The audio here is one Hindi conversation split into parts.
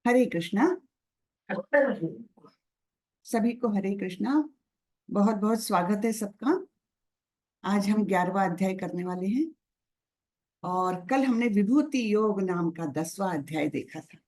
हरे कृष्णा। सभी को हरे कृष्णा। बहुत बहुत स्वागत है सबका। आज हम 11वां अध्याय करने वाले हैं और कल हमने विभूति योग नाम का 10वां अध्याय देखा था।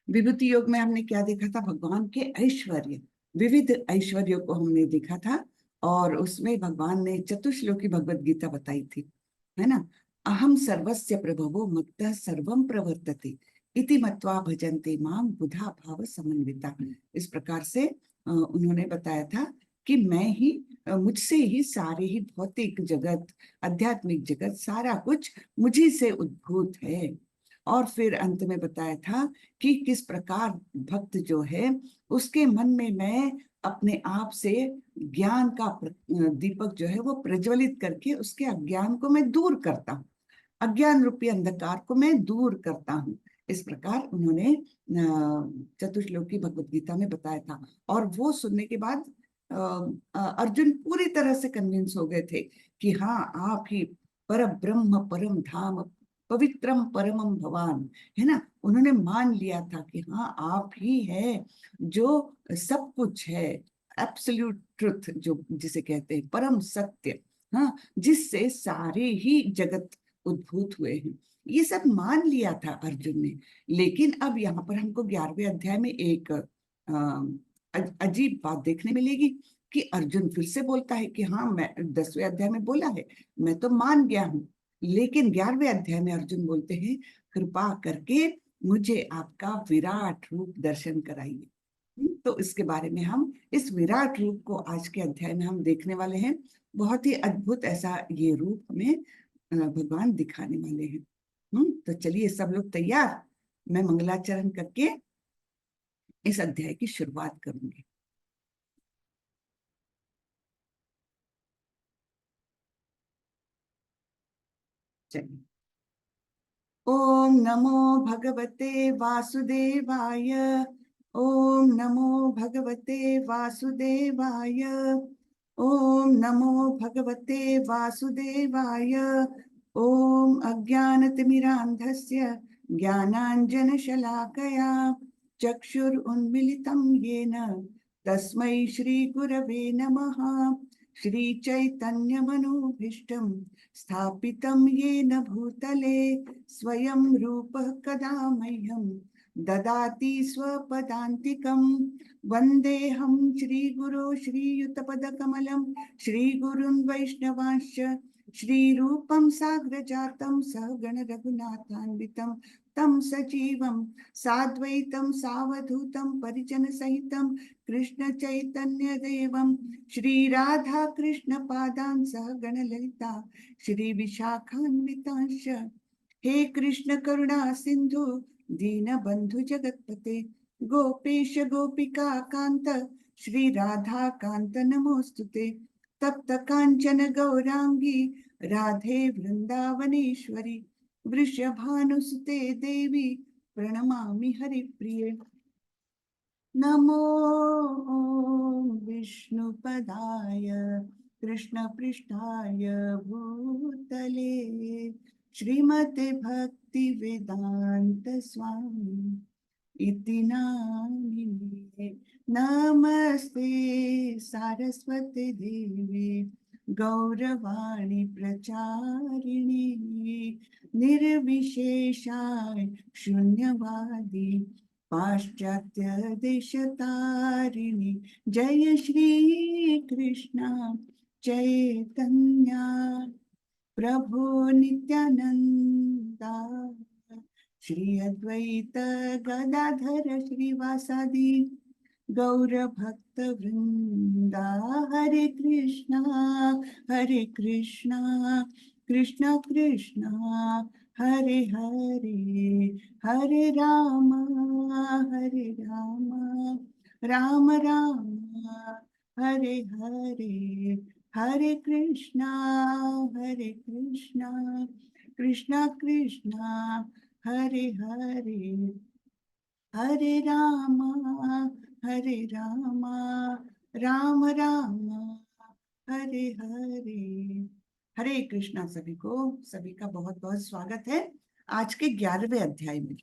विभूति योग में हमने क्या देखा था? भगवान के ऐश्वर्य, विविध ऐश्वर्यों को हमने देखा था और उसमें भगवान ने चतुश्लोकी भगवत गीता बताई थी, है ना। अहम सर्वस्य प्रभवो मत्तः सर्वं प्रवर्तते इति मत्वा भजन्ते माम बुधा भाव समन्विता। इस प्रकार से उन्होंने बताया था कि मैं ही, मुझसे ही सारे ही भौतिक जगत, आध्यात्मिक जगत, सारा कुछ मुझी से उद्भूत है। और फिर अंत में बताया था कि किस प्रकार भक्त जो है उसके मन में मैं अपने आप से ज्ञान का दीपक जो है वो प्रज्वलित करके उसके अज्ञान को मैं दूर करता हूँ, अज्ञान रूपी अंधकार को मैं दूर करता हूँ। इस प्रकार उन्होंने चतुश्लोकी भगवत गीता में बताया था। और वो सुनने के बाद अर्जुन पूरी तरह से कन्विंस हो गए थे कि हाँ, आप ही पर ब्रह्म परम धाम पवित्रम परमम भवान, है ना। उन्होंने मान लिया था कि हाँ, आप ही है जो सब कुछ है, एब्सोल्यूट ट्रुथ जो जिसे कहते हैं, परम सत्य, हाँ, जिससे सारे ही जगत उद्भूत हुए हैं। ये सब मान लिया था अर्जुन ने। लेकिन अब यहाँ पर हमको 11वें अध्याय में एक अजीब बात देखने मिलेगी कि अर्जुन फिर से बोलता है कि हाँ, मैं 10वें अध्याय में बोला है, मैं तो मान गया हूँ। लेकिन 11वें अध्याय में अर्जुन बोलते हैं, कृपा करके मुझे आपका विराट रूप दर्शन कराइए। तो इसके बारे में हम, इस विराट रूप को आज के अध्याय में हम देखने वाले हैं। बहुत ही अद्भुत ऐसा ये रूप हमें भगवान दिखाने वाले हैं। तो चलिए सब लोग तैयार। मैं मंगलाचरण करके इस अध्याय की शुरुआत करूंगी। चलिए। ओम नमो भगवते वासुदेवाय। ओम नमो भगवते वासुदेवाय। ओम नमो भगवते वासुदेवाय। ओम अज्ञानतिमिरान्धस्य ज्ञानाञ्जनशलाकया चक्षुरुन्मिलितं येन तस्मै श्रीगुरवे नमः। श्रीचैतन्यमनोभीष्टं स्थापितं येन भूतले स्वयं रूपः कदा मह्यं ददाति स्वपदान्तिकं। वन्देऽहं श्रीगुरो श्रीयुतपदकमलं श्रीगुरुन् वैष्णवांश्च श्रीरूपं साग्रजातं सहगण रघुनाथान्वितं तं सजीवं साद्वैतं सावधूतं परिजनसहितं कृष्ण चैतन्य देवं श्री राधा कृष्ण पादान् सहगण ललिता श्री विशाखान्वितांश्च। हे कृष्ण करुणा सिंधु दीनबंधु जगतपते गोपेश गोपिका कांत श्री राधा कांत नमोस्तुते। तप्त कांचन गौरांगी राधे वृंदावनेश्वरी वृषभानुसुते देवी प्रणमामि हरिप्रिये। नमो विष्णुपदाय कृष्णपृष्ठाय भूतले श्रीमते भक्ति वेदांत स्वामी इति नामिने। नमस्ते सारस्वती देवी गौरवाणी प्रचारिणी निर्विशेषाय शून्यवादी पाश्चात्य देशतारिणी। जय श्री कृष्ण चैतन्य प्रभु नित्यानंदा श्री अद्वैत गदाधर श्रीवासादि गौर भक्त वृंदा। हरे कृष्णा कृष्ण कृष्ण हरे हरे, हरे राम राम राम हरे हरे, हरे कृष्णा कृष्ण कृष्ण हरे हरे, हरे राम राम राम हरे हरे, हरे कृष्णा सभी को। सभी का बहुत बहुत स्वागत है आज के 11वें अध्याय में।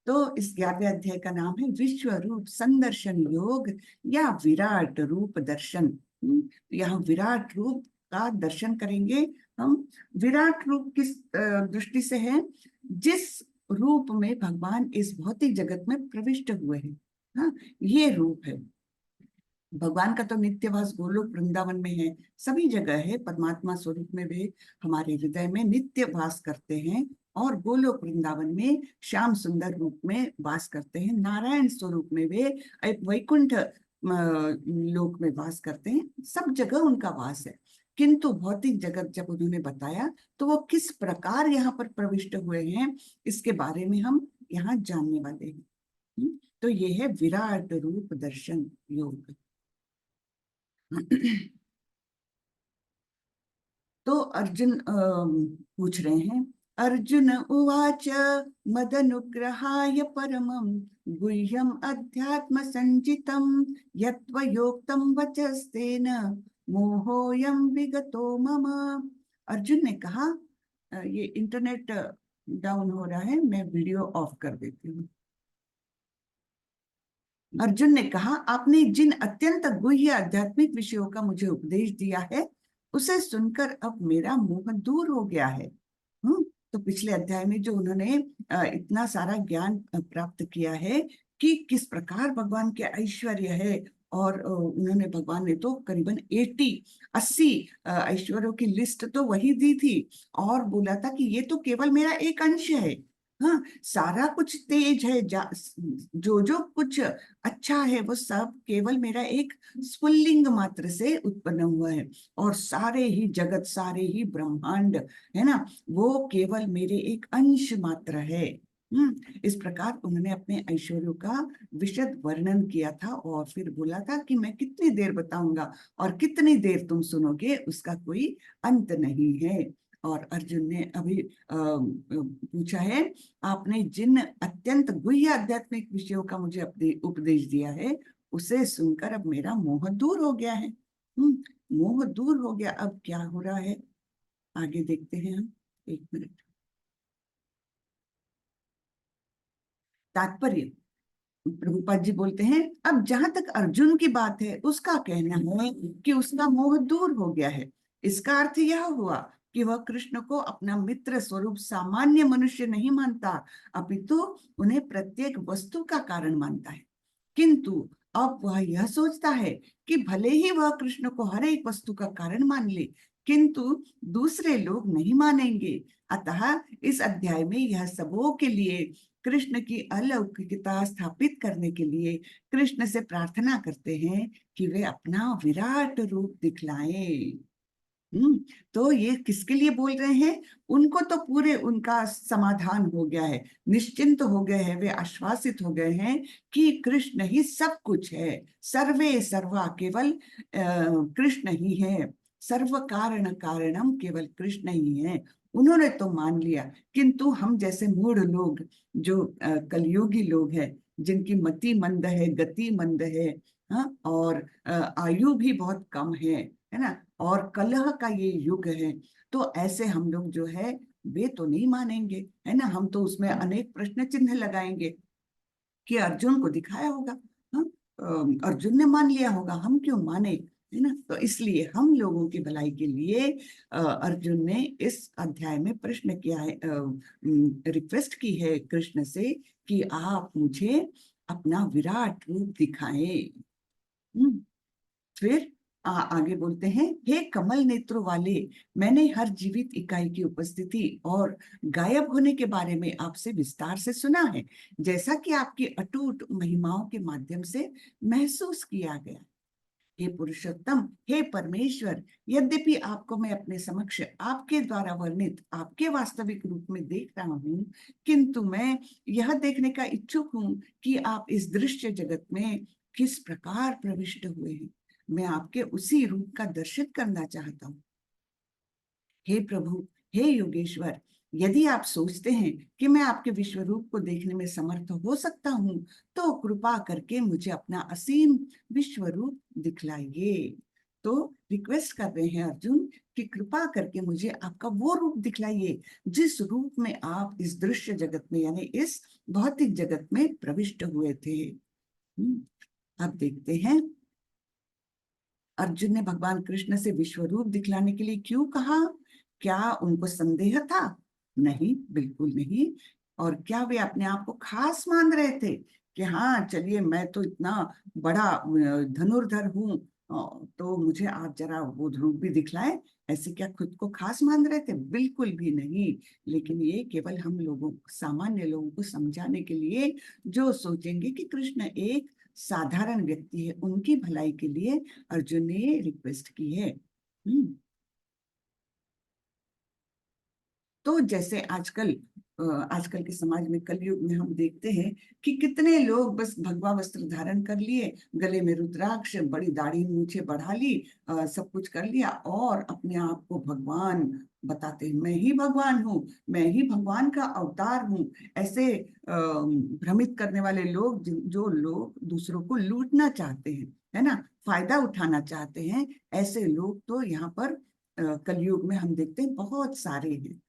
तो इस 11वें अध्याय का नाम है विश्व रूप संदर्शन योग या विराट रूप दर्शन। यहाँ विराट रूप का दर्शन करेंगे हम। विराट रूप किस दृष्टि से है? जिस रूप में भगवान इस भौतिक जगत में प्रविष्ट हुए हैं, हाँ, ये रूप है। भगवान का तो नित्यवास गोलोक वृंदावन में है, सभी जगह है। परमात्मा स्वरूप में भी हमारे हृदय में नित्य वास करते हैं, और गोलोक वृंदावन में श्याम सुंदर रूप में वास करते हैं। नारायण स्वरूप में वे एक वैकुंठ लोक में वास करते हैं। सब जगह उनका वास है। किंतु भौतिक जगत जब उन्होंने बताया तो वो किस प्रकार यहाँ पर प्रविष्ट हुए हैं, इसके बारे में हम यहाँ जानने वाले हैं। तो ये है विराट रूप दर्शन योग। तो अर्जुन पूछ रहे हैं, अर्जुन उवाच मदनुग्रहाय परमं गुह्यम अध्यात्म संचितम यत्त्वयोक्तं वचस्तेन मोहोऽयं विगतो मम। अर्जुन ने कहा, ये इंटरनेट डाउन हो रहा है, मैं वीडियो ऑफ कर देती हूँ। अर्जुन ने कहा, आपने जिन अत्यंत गुह्य आध्यात्मिक विषयों का मुझे उपदेश दिया है, उसे सुनकर अब मेरा मोह दूर हो गया है। तो पिछले अध्याय में जो उन्होंने इतना सारा ज्ञान प्राप्त किया है कि किस प्रकार भगवान के ऐश्वर्य है, और उन्होंने, भगवान ने तो करीबन 80 ऐश्वर्यों की लिस्ट तो वही दी थी, और बोला था कि ये तो केवल मेरा एक अंश है। हाँ, सारा कुछ तेज है, जो जो कुछ अच्छा है वो सब केवल मेरा एक स्फुल्लिंग मात्र से उत्पन्न हुआ है, और सारे ही जगत, सारे ही ब्रह्मांड है ना, वो केवल मेरे एक अंश मात्र है। इस प्रकार उन्होंने अपने ऐश्वर्यों का विशद वर्णन किया था, और फिर बोला था कि मैं कितनी देर बताऊंगा और कितनी देर तुम सुनोगे, उसका कोई अंत नहीं है। और अर्जुन ने अभी पूछा है, आपने जिन अत्यंत गुह्य आध्यात्मिक विषयों का मुझे उपदेश दिया है, उसे सुनकर अब मेरा मोह दूर हो गया है। मोह दूर हो गया। अब क्या हो रहा है आगे देखते हैं हम। एक मिनट। तात्पर्य, प्रभुपाद जी बोलते हैं, अब जहां तक अर्जुन की बात है, उसका कहना है कि उसका मोह दूर हो गया है। इसका अर्थ यह हुआ कि वह कृष्ण को अपना मित्र स्वरूप सामान्य मनुष्य नहीं मानता, अपितु उन्हें प्रत्येक वस्तु का कारण मानता है। किंतु अब वह यह सोचता है कि भले ही वह कृष्ण को हर एक वस्तु का कारण मान ले, किंतु दूसरे लोग नहीं मानेंगे। अतः इस अध्याय में यह सबों के लिए कृष्ण की अलौकिकता स्थापित करने के लिए कृष्ण से प्रार्थना करते हैं कि वे अपना विराट रूप दिखलाएं। हम्म तो ये किसके लिए बोल रहे हैं? उनको तो पूरे उनका समाधान हो गया है, निश्चिंत हो गए हैं, वे आश्वासित हो गए हैं कि कृष्ण ही सब कुछ है। सर्वे सर्वा केवल कृष्ण ही है। सर्व कारण कारणम केवल कृष्ण ही है। उन्होंने तो मान लिया, किंतु हम जैसे मूढ़ लोग, जो कलयुगी लोग हैं, जिनकी मति मंद है, गति मंद है, हाँ, और आयु भी बहुत कम है ना, और कलह का ये युग है, तो ऐसे हम लोग जो है वे तो नहीं मानेंगे, है ना। हम तो उसमें अनेक प्रश्न चिन्ह लगाएंगे कि अर्जुन को दिखाया होगा, हाँ, अर्जुन ने मान लिया होगा, हम क्यों माने, है ना। तो इसलिए हम लोगों की भलाई के लिए अर्जुन ने इस अध्याय में प्रश्न किया है, रिक्वेस्ट की है कृष्ण से कि आप मुझे अपना विराट रूप दिखाएं। फिर आगे बोलते हैं, हे कमल नेत्रों वाले, मैंने हर जीवित इकाई की उपस्थिति और गायब होने के बारे में आपसे विस्तार से सुना है, जैसा कि आपकी अटूट महिमाओं के माध्यम से महसूस किया गया। हे पुरुषोत्तम, हे परमेश्वर, यद्यपि आपको मैं अपने समक्ष आपके द्वारा वर्णित आपके वास्तविक रूप में देख रहा हूँ, किंतु मैं यह देखने का इच्छुक हूँ कि आप इस दृश्य जगत में किस प्रकार प्रविष्ट हुए हैं। मैं आपके उसी रूप का दर्शन करना चाहता हूँ। हे प्रभु, हे योगेश्वर, यदि आप सोचते हैं कि मैं आपके विश्व रूप को देखने में समर्थ हो सकता हूँ, तो कृपा करके मुझे अपना असीम विश्व रूप दिखलाइए। तो रिक्वेस्ट कर रहे हैं अर्जुन कि कृपा करके मुझे आपका वो रूप दिखलाइए जिस रूप में आप इस दृश्य जगत में यानी इस भौतिक जगत में प्रविष्ट हुए थे। अब देखते हैं अर्जुन ने भगवान कृष्ण से विश्व रूप दिखलाने के लिए क्यों कहा। क्या उनको संदेह था? नहीं, बिल्कुल नहीं। और क्या वे अपने आप को खास मान रहे थे कि हाँ चलिए मैं तो इतना बड़ा धनुर्धर हूँ, तो मुझे आप जरा वो रूप भी दिखलाएं, ऐसे क्या खुद को खास मान रहे थे? बिल्कुल भी नहीं। लेकिन ये केवल हम लोगों सामान्य लोगों को समझाने के लिए, जो सोचेंगे कि कृष्ण एक साधारण व्यक्ति है, उनकी भलाई के लिए अर्जुन ने रिक्वेस्ट की है। तो जैसे आजकल के समाज में कलयुग में हम देखते हैं कि कितने लोग बस भगवा वस्त्र धारण कर लिए, गले में रुद्राक्ष, बड़ी दाढ़ी मूछें बढ़ा ली, सब कुछ कर लिया और अपने आप को भगवान बताते हैं, मैं ही भगवान हूँ, मैं ही भगवान का अवतार हूँ। ऐसे भ्रमित करने वाले लोग, जो लोग दूसरों को लूटना चाहते हैं, है ना, फायदा उठाना चाहते हैं, ऐसे लोग तो यहाँ पर कलयुग में हम देखते हैं बहुत सारे हैं।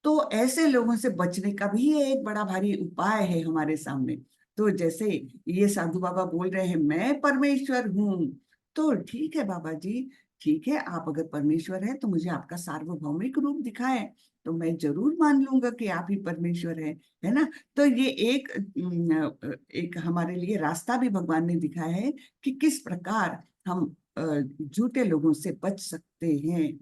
तो ऐसे लोगों से बचने का भी एक बड़ा भारी उपाय है हमारे सामने। तो जैसे ये साधु बाबा बोल रहे हैं मैं परमेश्वर हूँ, तो ठीक है बाबा जी, ठीक है, आप अगर परमेश्वर है तो मुझे आपका सार्वभौमिक रूप दिखाएं, तो मैं जरूर मान लूंगा कि आप ही परमेश्वर है ना। तो ये एक हमारे लिए रास्ता भी भगवान ने दिखाया है कि किस प्रकार हम झूठे लोगों से बच सकते हैं।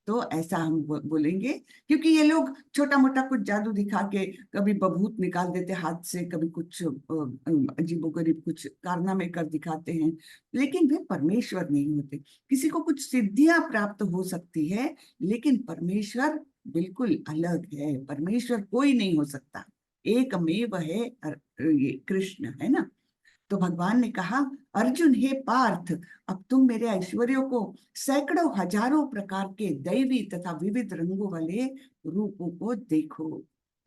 तो ऐसा हम बोलेंगे, क्योंकि ये लोग छोटा मोटा कुछ जादू दिखा के कभी बभूत निकाल देते हाथ से, कभी कुछ अजीबोगरीब कुछ कारनामे कर दिखाते हैं, लेकिन वे परमेश्वर नहीं होते। किसी को कुछ सिद्धियां प्राप्त हो सकती है, लेकिन परमेश्वर बिल्कुल अलग है। परमेश्वर कोई नहीं हो सकता, एकमेव है, ये कृष्ण है ना। तो भगवान ने कहा, अर्जुन हे पार्थ, अब तुम मेरे ऐश्वर्यों को, सैकड़ों हजारों प्रकार के दैवी तथा विविध रंगों वाले रूपों को देखो।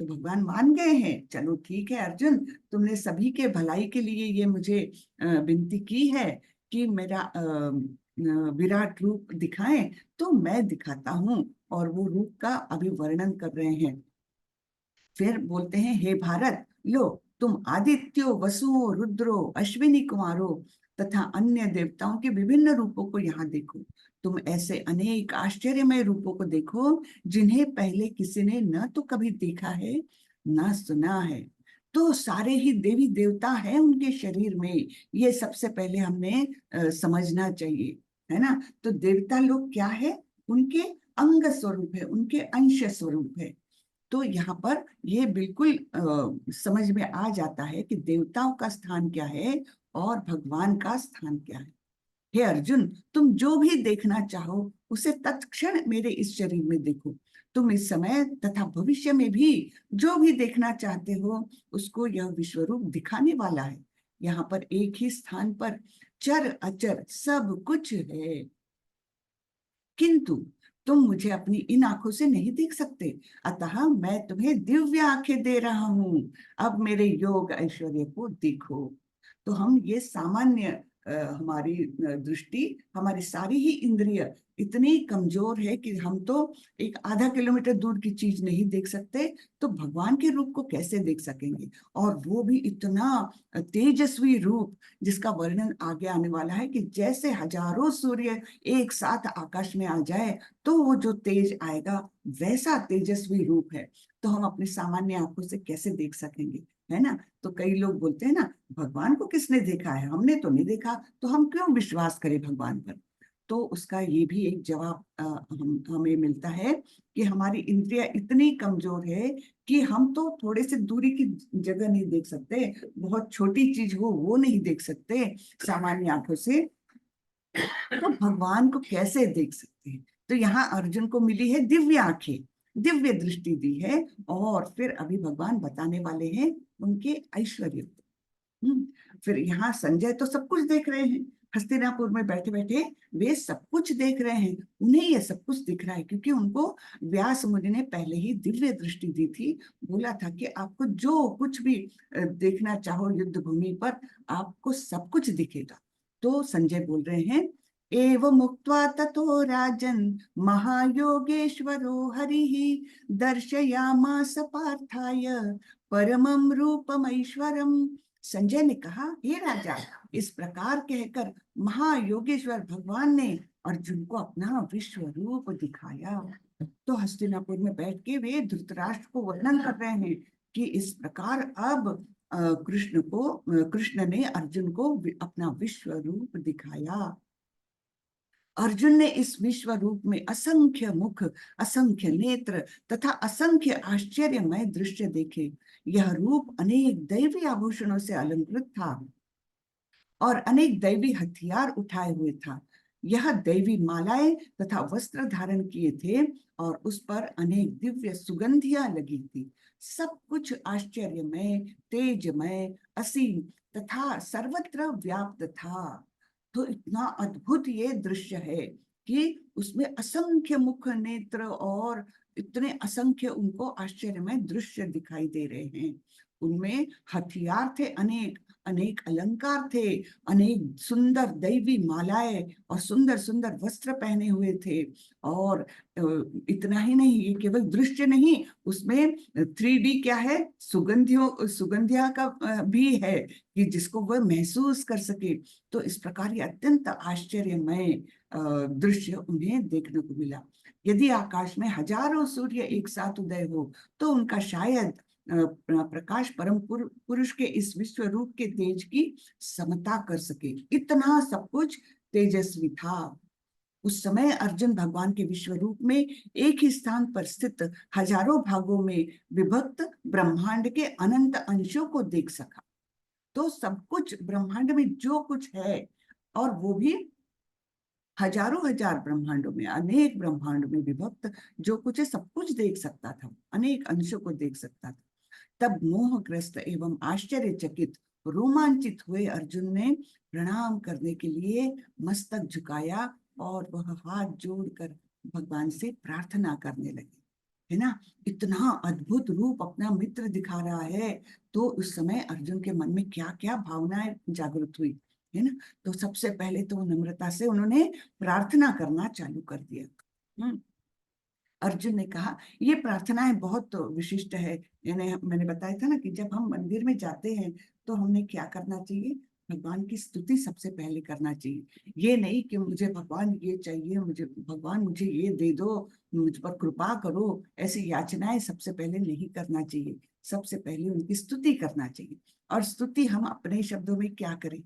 तो भगवान मान गए हैं, चलो ठीक है अर्जुन, तुमने सभी के भलाई के लिए ये मुझे विनती की है कि मेरा विराट रूप दिखाएं, तो मैं दिखाता हूँ। और वो रूप का अभी वर्णन कर रहे हैं। फिर बोलते हैं, हे भारत, लो तुम आदित्यो, वसुओं, रुद्रो, अश्विनी कुमारों तथा अन्य देवताओं के विभिन्न रूपों को यहाँ देखो। तुम ऐसे अनेक आश्चर्यमय रूपों को देखो जिन्हें पहले किसी ने न तो कभी देखा है न सुना है। तो सारे ही देवी देवता हैं उनके शरीर में, ये सबसे पहले हमने समझना चाहिए, है ना। तो देवता लोग क्या है? उनके अंग स्वरूप है, उनके अंश स्वरूप है। तो यहाँ पर ये बिल्कुल समझ में आ जाता है कि देवताओं का स्थान क्या है और भगवान का स्थान क्या है। हे अर्जुन, तुम जो भी देखना चाहो उसे तत्क्षण मेरे इस शरीर में देखो। तुम इस समय तथा भविष्य में भी जो भी देखना चाहते हो उसको यह विश्व रूप दिखाने वाला है। यहाँ पर एक ही स्थान पर चर अचर सब कुछ है, किंतु तुम मुझे अपनी इन आंखों से नहीं देख सकते, अतः मैं तुम्हें दिव्य आंखें दे रहा हूं। अब मेरे योग ऐश्वर्य को देखो। तो हम ये सामान्य हमारी दृष्टि, हमारी सारी ही इंद्रिय इतनी कमजोर है कि हम तो एक आधा किलोमीटर दूर की चीज नहीं देख सकते, तो भगवान के रूप को कैसे देख सकेंगे? और वो भी इतना तेजस्वी रूप, जिसका वर्णन आगे आने वाला है कि जैसे हजारों सूर्य एक साथ आकाश में आ जाए तो वो जो तेज आएगा, वैसा तेजस्वी रूप है। तो हम अपनी सामान्य आंखों से कैसे देख सकेंगे, है ना। तो कई लोग बोलते हैं ना, भगवान को किसने देखा है, हमने तो नहीं देखा, तो हम क्यों विश्वास करें भगवान पर? तो उसका ये भी एक जवाब हमें मिलता है कि हमारी इंद्रियां इतनी कमजोर है कि हम तो थोड़े से दूरी की जगह नहीं देख सकते, बहुत छोटी चीज हो वो नहीं देख सकते सामान्य आंखों से, तो भगवान को कैसे देख सकते हैं? तो यहाँ अर्जुन को मिली है दिव्य आंखें, दिव्य दृष्टि दी है। और फिर अभी भगवान बताने वाले हैं उनके ऐश्वर्य को। फिर यहाँ संजय तो सब कुछ देख रहे हैं, हस्तिनापुर में बैठे बैठे वे सब कुछ देख रहे हैं, उन्हें ये सब कुछ दिख रहा है क्योंकि उनको व्यास मुनि ने पहले ही दिव्य दृष्टि दी थी। बोला था कि आपको जो कुछ भी देखना चाहो युद्ध भूमि पर, आपको सब कुछ दिखेगा। तो संजय बोल रहे हैं एवमुक्त्वा ततो राजन् महायोगेश्वरो हरिः दर्शयामास पार्थाय परमं रूपमैश्वरम्। संजय ने कहा, हे राजा, इस प्रकार कहकर महायोगेश्वर भगवान ने अर्जुन को अपना विश्व रूप दिखाया। तो हस्तिनापुर में बैठ के वे धृतराष्ट्र को वर्णन कर रहे हैं कि इस प्रकार अब कृष्ण ने अर्जुन को अपना विश्व रूप दिखाया। अर्जुन ने इस विश्व रूप में असंख्य मुख, असंख्य नेत्र तथा असंख्य आश्चर्यमय दृश्य देखे। यह रूप अनेक दैवी आभूषणों से अलंकृत था और अनेक दैवी हथियार उठाए हुए था। यह दैवी मालाएं तथा वस्त्र धारण किए थे और उस पर अनेक दिव्य सुगंधियां लगी थी। सब कुछ आश्चर्यमय, तेजमय, असीम तथा सर्वत्र व्याप्त था। तो इतना अद्भुत ये दृश्य है कि उसमें असंख्य मुख, नेत्र और इतने असंख्य उनको आश्चर्यमय दृश्य दिखाई दे रहे हैं। उनमें हथियार थे, अनेक अनेक अलंकार थे, अनेक सुंदर दैवी मालाएं और सुंदर सुंदर वस्त्र पहने हुए थे। और इतना ही नहीं, ये केवल दृश्य नहीं, उसमें 3D क्या है, सुगंधिया का भी है कि जिसको वह महसूस कर सके। तो इस प्रकार ये अत्यंत आश्चर्यमय दृश्य उन्हें देखने को मिला। यदि आकाश में हजारों सूर्य एक साथ उदय हो तो उनका शायद प्रकाश परम पुरुष के इस विश्व रूप के तेज की समता कर सके। इतना सब कुछ तेजस्वी था। उस समय अर्जुन भगवान के विश्व रूप में एक ही स्थान पर स्थित हजारों भागों में विभक्त ब्रह्मांड के अनंत अंशों को देख सका। तो सब कुछ ब्रह्मांड में जो कुछ है, और वो भी हजारों हजार ब्रह्मांडों में, अनेक ब्रह्मांड में विभक्त जो कुछ है, सब कुछ देख सकता था, अनेक अंशों को देख सकता था। तब मोहग्रस्त एवं आश्चर्यचकित रोमांचित हुए अर्जुन ने प्रणाम करने के लिए मस्तक झुकाया और वह हाथ जोड़कर भगवान से प्रार्थना करने लगे। है ना, इतना अद्भुत रूप अपना मित्र दिखा रहा है, तो उस समय अर्जुन के मन में क्या क्या भावनाएं जागृत हुई, है ना। तो सबसे पहले तो नम्रता से उन्होंने प्रार्थना करना चालू कर दिया। अर्जुन ने कहा, ये प्रार्थनाएं बहुत विशिष्ट है। यानी मैंने बताया था ना कि जब हम मंदिर में जाते हैं तो हमने क्या करना चाहिए, भगवान की स्तुति सबसे पहले करना चाहिए। ये नहीं कि मुझे भगवान ये चाहिए, मुझे भगवान मुझे ये दे दो, मुझ पर कृपा करो, ऐसी याचनाएं सबसे पहले नहीं करना चाहिए। सबसे पहले उनकी स्तुति करना चाहिए। और स्तुति हम अपने शब्दों में क्या करें,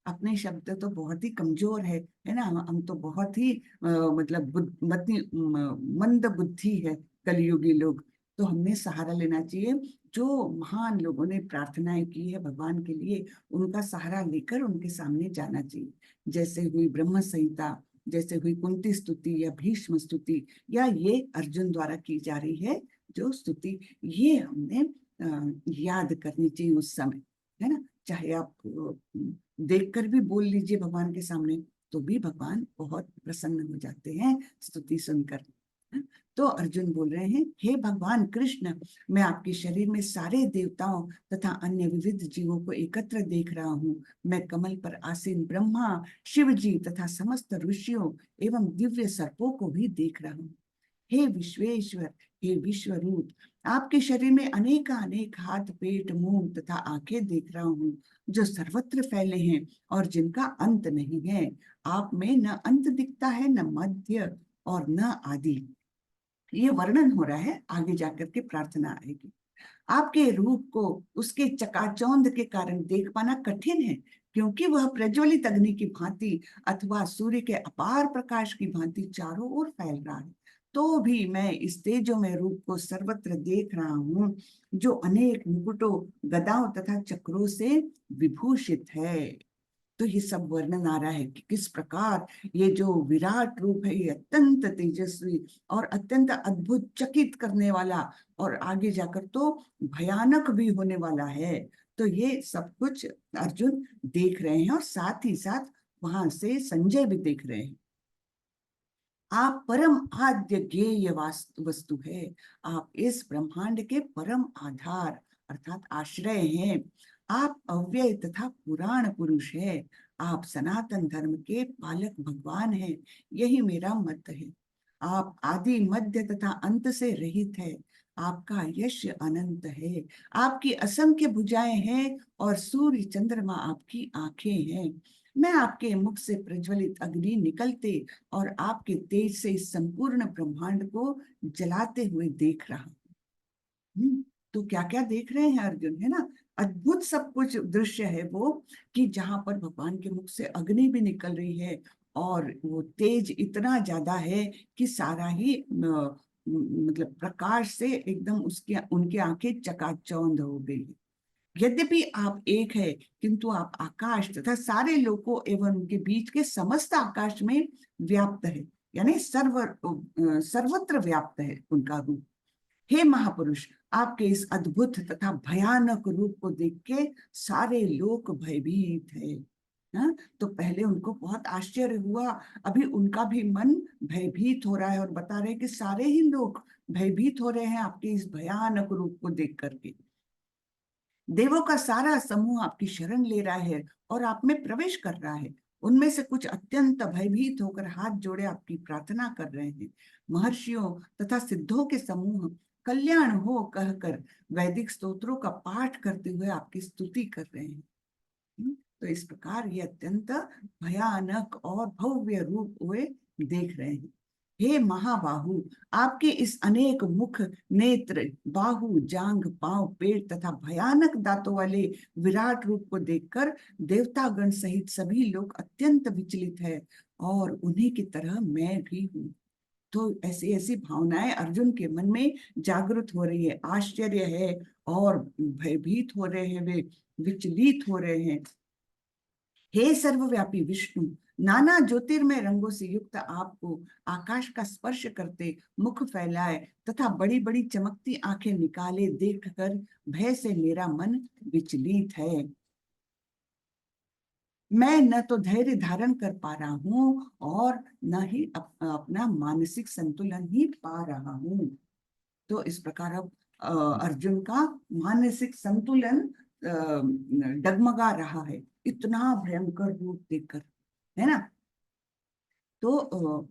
अपने शब्द तो बहुत ही कमजोर है ना। हम तो बहुत ही मतलब मंद बुद्धि है कलयुगी लोग। तो हमने सहारा लेना चाहिए जो महान लोगों ने प्रार्थनाएं की है भगवान के लिए, उनका सहारा लेकर उनके सामने जाना चाहिए। जैसे हुई ब्रह्म संहिता, जैसे हुई कुंती स्तुति या भीष्म स्तुति, या ये अर्जुन द्वारा की जा रही है जो स्तुति, ये हमने याद करनी चाहिए उस समय, है ना। चाहे आप देखकर भी बोल लीजिए भगवान के सामने, तो भी भगवान बहुत प्रसन्न हो जाते हैं स्तुति सुनकर। तो अर्जुन बोल रहे हैं, हे भगवान कृष्ण, मैं आपके शरीर में सारे देवताओं तथा अन्य विविध जीवों को एकत्र देख रहा हूँ। मैं कमल पर आसीन ब्रह्मा, शिव जी तथा समस्त ऋषियों एवं दिव्य सर्पों को भी देख रहा हूँ। हे विश्वेश्वर, हे विश्वरूप, आपके शरीर में अनेक हाथ, पेट, मुंह तथा आंखें देख रहा हूँ जो सर्वत्र फैले हैं और जिनका अंत नहीं है। आप में न अंत दिखता है, न मध्य और न आदि। ये वर्णन हो रहा है, आगे जाकर के प्रार्थना आएगी। आपके रूप को उसके चकाचौंध के कारण देख पाना कठिन है, क्योंकि वह प्रज्वलित अग्नि की भांति अथवा सूर्य के अपार प्रकाश की भांति चारों ओर फैल रहा है। तो भी मैं इस तेजोमय रूप को सर्वत्र देख रहा हूँ, जो अनेक मुकुटों, गदाओं तथा चक्रों से विभूषित है। तो ये सब वर्णन आ रहा है कि किस प्रकार ये जो विराट रूप है, ये अत्यंत तेजस्वी और अत्यंत अद्भुत, चकित करने वाला और आगे जाकर तो भयानक भी होने वाला है। तो ये सब कुछ अर्जुन देख रहे हैं और साथ ही साथ वहां से संजय भी देख रहे हैं। आप परम आद्य ज्ञेय वस्तु है। आप इस ब्रह्मांड के परम आधार अर्थात आश्रय हैं। आप अव्यय तथा पुराण पुरुष है। आप सनातन धर्म के पालक भगवान हैं, यही मेरा मत है। आप आदि मध्य तथा अंत से रहित है, आपका यश अनंत है, आपकी असंख्य भुजाएं हैं और सूर्य चंद्रमा आपकी आंखें हैं। मैं आपके मुख से प्रज्वलित अग्नि निकलते और आपके तेज से इस संपूर्ण ब्रह्मांड को जलाते हुए देख रहा हूं। तो क्या क्या देख रहे हैं अर्जुन, है ना। अद्भुत सब कुछ दृश्य है वो, कि जहां पर भगवान के मुख से अग्नि भी निकल रही है और वो तेज इतना ज्यादा है कि सारा ही मतलब प्रकाश से एकदम उसकी उनकी आंखें चकाचौंध हो गई। यद्यपि आप एक है, किंतु आप आकाश तथा सारे लोकों एवं उनके बीच के समस्त आकाश में व्याप्त है, यानी सर्वत्र व्याप्त है उनका रूप। हे महापुरुष, आपके इस अद्भुत तथा भयानक रूप को देख के सारे लोग भयभीत है। हाँ? तो पहले उनको बहुत आश्चर्य हुआ, अभी उनका भी मन भयभीत हो रहा है और बता रहे कि सारे ही लोग भयभीत हो रहे हैं आपके इस भयानक रूप को देख करके। देवों का सारा समूह आपकी शरण ले रहा है और आप में प्रवेश कर रहा है। उनमें से कुछ अत्यंत भयभीत होकर हाथ जोड़े आपकी प्रार्थना कर रहे हैं। महर्षियों तथा सिद्धों के समूह कल्याण हो कहकर वैदिक स्तोत्रों का पाठ करते हुए आपकी स्तुति कर रहे हैं। तो इस प्रकार ये अत्यंत भयानक और भव्य रूप हुए देख रहे हैं। हे महाबाहु, आपके इस अनेक मुख, नेत्र, बाहु, जांघ, पांव, पेट तथा भयानक दांतों वाले विराट रूप को देखकर देवतागण सहित सभी लोग अत्यंत विचलित है और उन्हीं की तरह मैं भी हूँ। तो ऐसी ऐसी भावनाएं अर्जुन के मन में जागृत हो रही है, आश्चर्य है और भयभीत हो रहे हैं, वे विचलित हो रहे हैं। हे सर्वव्यापी विष्णु, नाना ज्योतिर्मय रंगों से युक्त आपको आकाश का स्पर्श करते, मुख फैलाए तथा बड़ी बड़ी चमकती आंखें निकाले देखकर भय से मेरा मन विचलित है। मैं न तो धैर्य धारण कर पा रहा हूं और न ही अपना मानसिक संतुलन ही पा रहा हूं। तो इस प्रकार अब अर्जुन का मानसिक संतुलन डगमगा रहा है, इतना भयंकर रूप देखकर, है ना। तो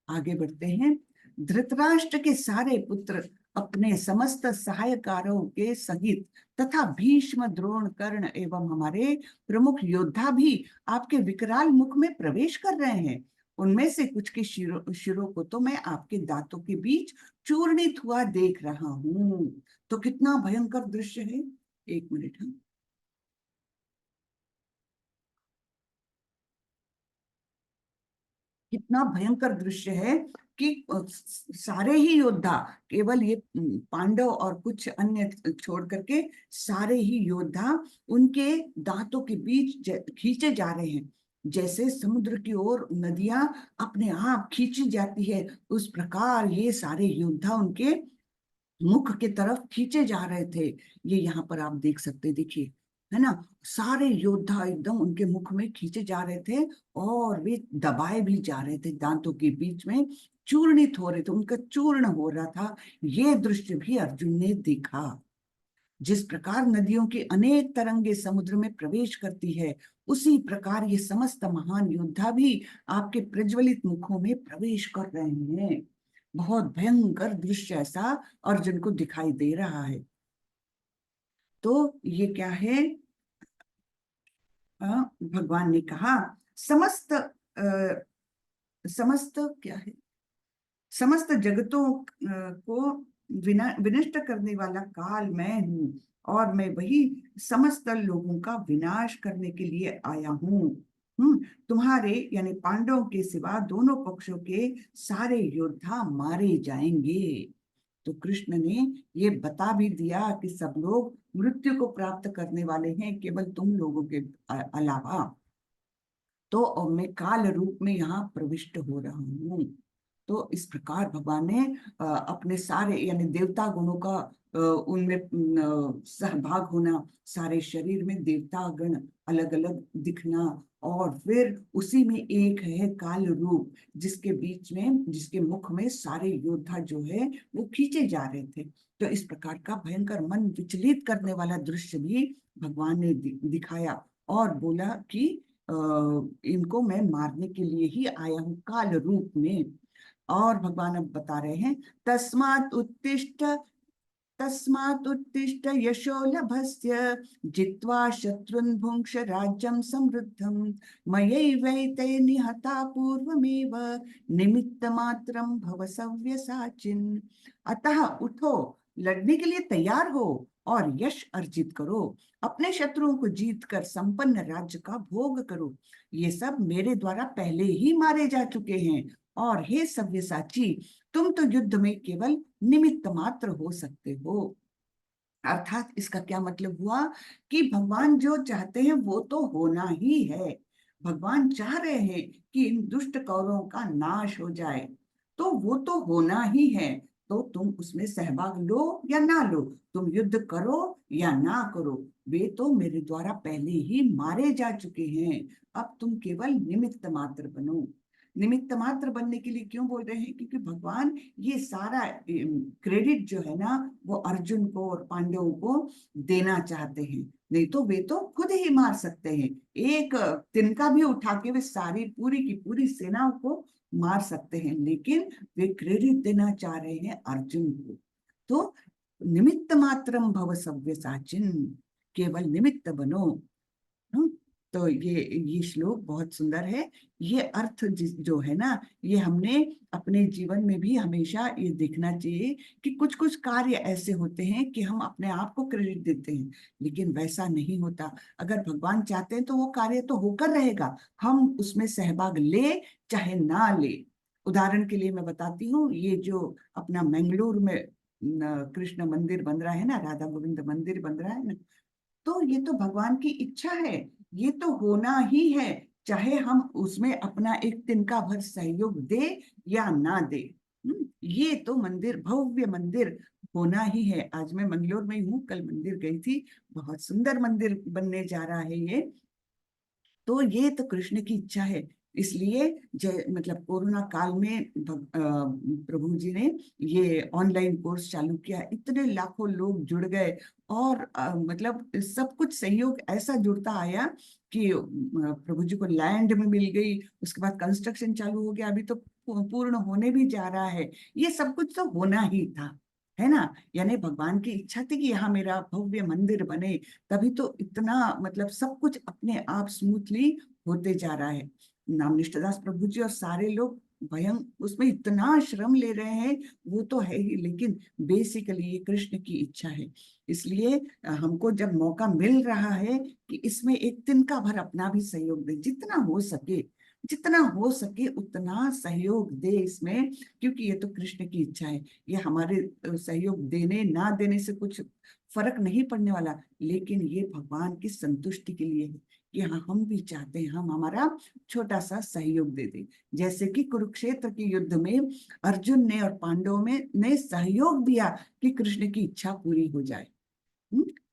आगे बढ़ते हैं। धृतराष्ट्र के सारे पुत्र अपने समस्त सहायकारों के सहित तथा भीष्म, द्रोण, कर्ण एवं हमारे प्रमुख योद्धा भी आपके विकराल मुख में प्रवेश कर रहे हैं। उनमें से कुछ के शिरों को तो मैं आपके दांतों के बीच चूर्णित हुआ देख रहा हूं। तो कितना भयंकर दृश्य है। एक मिनट। हाँ, कितना भयंकर दृश्य है कि सारे ही योद्धा, केवल ये पांडव और कुछ अन्य छोड़ करके सारे ही योद्धा उनके दांतों के बीच खींचे जा रहे हैं। जैसे समुद्र की ओर नदियां अपने आप खींची जाती है, उस प्रकार ये सारे योद्धा उनके मुख की तरफ खींचे जा रहे थे। ये यहाँ पर आप देख सकते, देखिए, है ना। सारे योद्धा एकदम उनके मुख में खींचे जा रहे थे और वे दबाए भी जा रहे थे, दांतों के बीच में चूर्णित हो रहे थे, उनका चूर्ण हो रहा था। ये दृश्य भी अर्जुन ने देखा। जिस प्रकार नदियों की अनेक तरंगे समुद्र में प्रवेश करती है, उसी प्रकार ये समस्त महान योद्धा भी आपके प्रज्वलित मुखों में प्रवेश कर रहे हैं। बहुत भयंकर दृश्य ऐसा अर्जुन को दिखाई दे रहा है। तो ये क्या है, भगवान ने कहा, समस्त क्या है, समस्त जगतों को विनष्ट करने वाला काल मैं हूँ और मैं वही समस्त लोगों का विनाश करने के लिए आया हूँ। तुम्हारे यानी पांडवों के सिवा दोनों पक्षों के सारे योद्धा मारे जाएंगे। तो कृष्ण ने ये बता भी दिया कि सब लोग मृत्यु को प्राप्त करने वाले हैं, केवल तुम लोगों के अलावा। तो मैं काल रूप में यहाँ प्रविष्ट हो रहा हूँ। तो इस प्रकार भगवान ने अपने सारे यानी देवता गुणों का उनमें सहभाग होना, सारे शरीर में देवता गण अलग अलग दिखना, और फिर उसी में एक है काल रूप, जिसके बीच में, जिसके मुख में सारे योद्धा जो है वो खींचे जा रहे थे। तो इस प्रकार का भयंकर मन विचलित करने वाला दृश्य भी भगवान ने दिखाया। और बोला कि इनको मैं मारने के लिए ही आया हूँ काल रूप में। और भगवान अब बता रहे हैं, तस्मात् उत्तिष्ठ यशो लभस्य जित्वा शत्रुन् भुङ्क्ष राज्यं समृद्धं मयैवैते निहता पूर्वमेव निमित्तमात्रं भव सव्यसाचिन्। अतः उठो, लड़ने के लिए तैयार हो और यश अर्जित करो, अपने शत्रुओं को जीत कर संपन्न राज्य का भोग करो। ये सब मेरे द्वारा पहले ही मारे जा चुके हैं, और हे सव्यसाची, तुम तो युद्ध में केवल निमित्त मात्र हो सकते हो। अर्थात इसका क्या मतलब हुआ कि भगवान जो चाहते हैं वो तो होना ही है। भगवान चाह रहे हैं कि इन दुष्ट कौरवों का नाश हो जाए, तो वो तो होना ही है। तो तुम उसमें सहभाग लो या ना लो, तुम युद्ध करो या ना करो, वे तो मेरे द्वारा पहले ही मारे जा चुके हैं। अब तुम केवल निमित्त मात्र बनो। निमित्त मात्र बनने के लिए क्यों बोल रहे हैं? क्योंकि भगवान ये सारा क्रेडिट जो है ना, वो अर्जुन को और पांडवों को देना चाहते हैं। नहीं तो वे तो खुद ही मार सकते हैं, एक तिनका भी उठा के वे सारी पूरी की पूरी सेना को मार सकते हैं, लेकिन वे क्रेडिट देना चाह रहे हैं अर्जुन को। तो निमित्त मात्रम भव सव्यसाचिन, केवल निमित्त बनो। हम्म, तो ये श्लोक बहुत सुंदर है। ये अर्थ जो है ना, ये हमने अपने जीवन में भी हमेशा ये देखना चाहिए कि कुछ कुछ कार्य ऐसे होते हैं कि हम अपने आप को क्रेडिट देते हैं, लेकिन वैसा नहीं होता। अगर भगवान चाहते हैं तो वो कार्य तो होकर रहेगा, हम उसमें सहभाग ले चाहे ना ले। उदाहरण के लिए मैं बताती हूँ, ये जो अपना मंगलूर में कृष्ण मंदिर बन रहा है ना, राधा गोविंद मंदिर बन रहा है ना, तो ये तो भगवान की इच्छा है, ये तो होना ही है, चाहे हम उसमें अपना एक तिनका भर सहयोग दे या ना दे। ये तो मंदिर, भव्य मंदिर होना ही है। आज मैं मंगलोर में हूँ, कल मंदिर गई थी, बहुत सुंदर मंदिर बनने जा रहा है ये। तो ये तो कृष्ण की इच्छा है। इसलिए जय मतलब कोरोना काल में प्रभु जी ने ये ऑनलाइन कोर्स चालू किया, इतने लाखों लोग जुड़ गए, और मतलब सब कुछ सहयोग ऐसा जुड़ता आया कि प्रभु जी को लैंड में मिल गई, उसके बाद कंस्ट्रक्शन चालू हो गया, अभी तो पूर्ण होने भी जा रहा है। ये सब कुछ तो होना ही था, है ना। यानी भगवान की इच्छा थी कि यहाँ मेरा भव्य मंदिर बने, तभी तो इतना मतलब सब कुछ अपने आप स्मूथली होते जा रहा है। नाम निष्ठादास प्रभु जी और सारे लोग भयं उसमें इतना श्रम ले रहे हैं, वो तो है ही, लेकिन बेसिकली ये कृष्ण की इच्छा है। इसलिए हमको जब मौका मिल रहा है कि इसमें एक तिनका भर अपना भी सहयोग दे, जितना हो सके, जितना हो सके उतना सहयोग दे इसमें, क्योंकि ये तो कृष्ण की इच्छा है। ये हमारे सहयोग देने ना देने से कुछ फर्क नहीं पड़ने वाला, लेकिन ये भगवान की संतुष्टि के लिए है कि हाँ, हम भी चाहते हैं हम हमारा छोटा सा सहयोग दे दें। जैसे कि कुरुक्षेत्र के युद्ध में अर्जुन ने और पांडवों में ने सहयोग दिया कि कृष्ण की इच्छा पूरी हो जाए।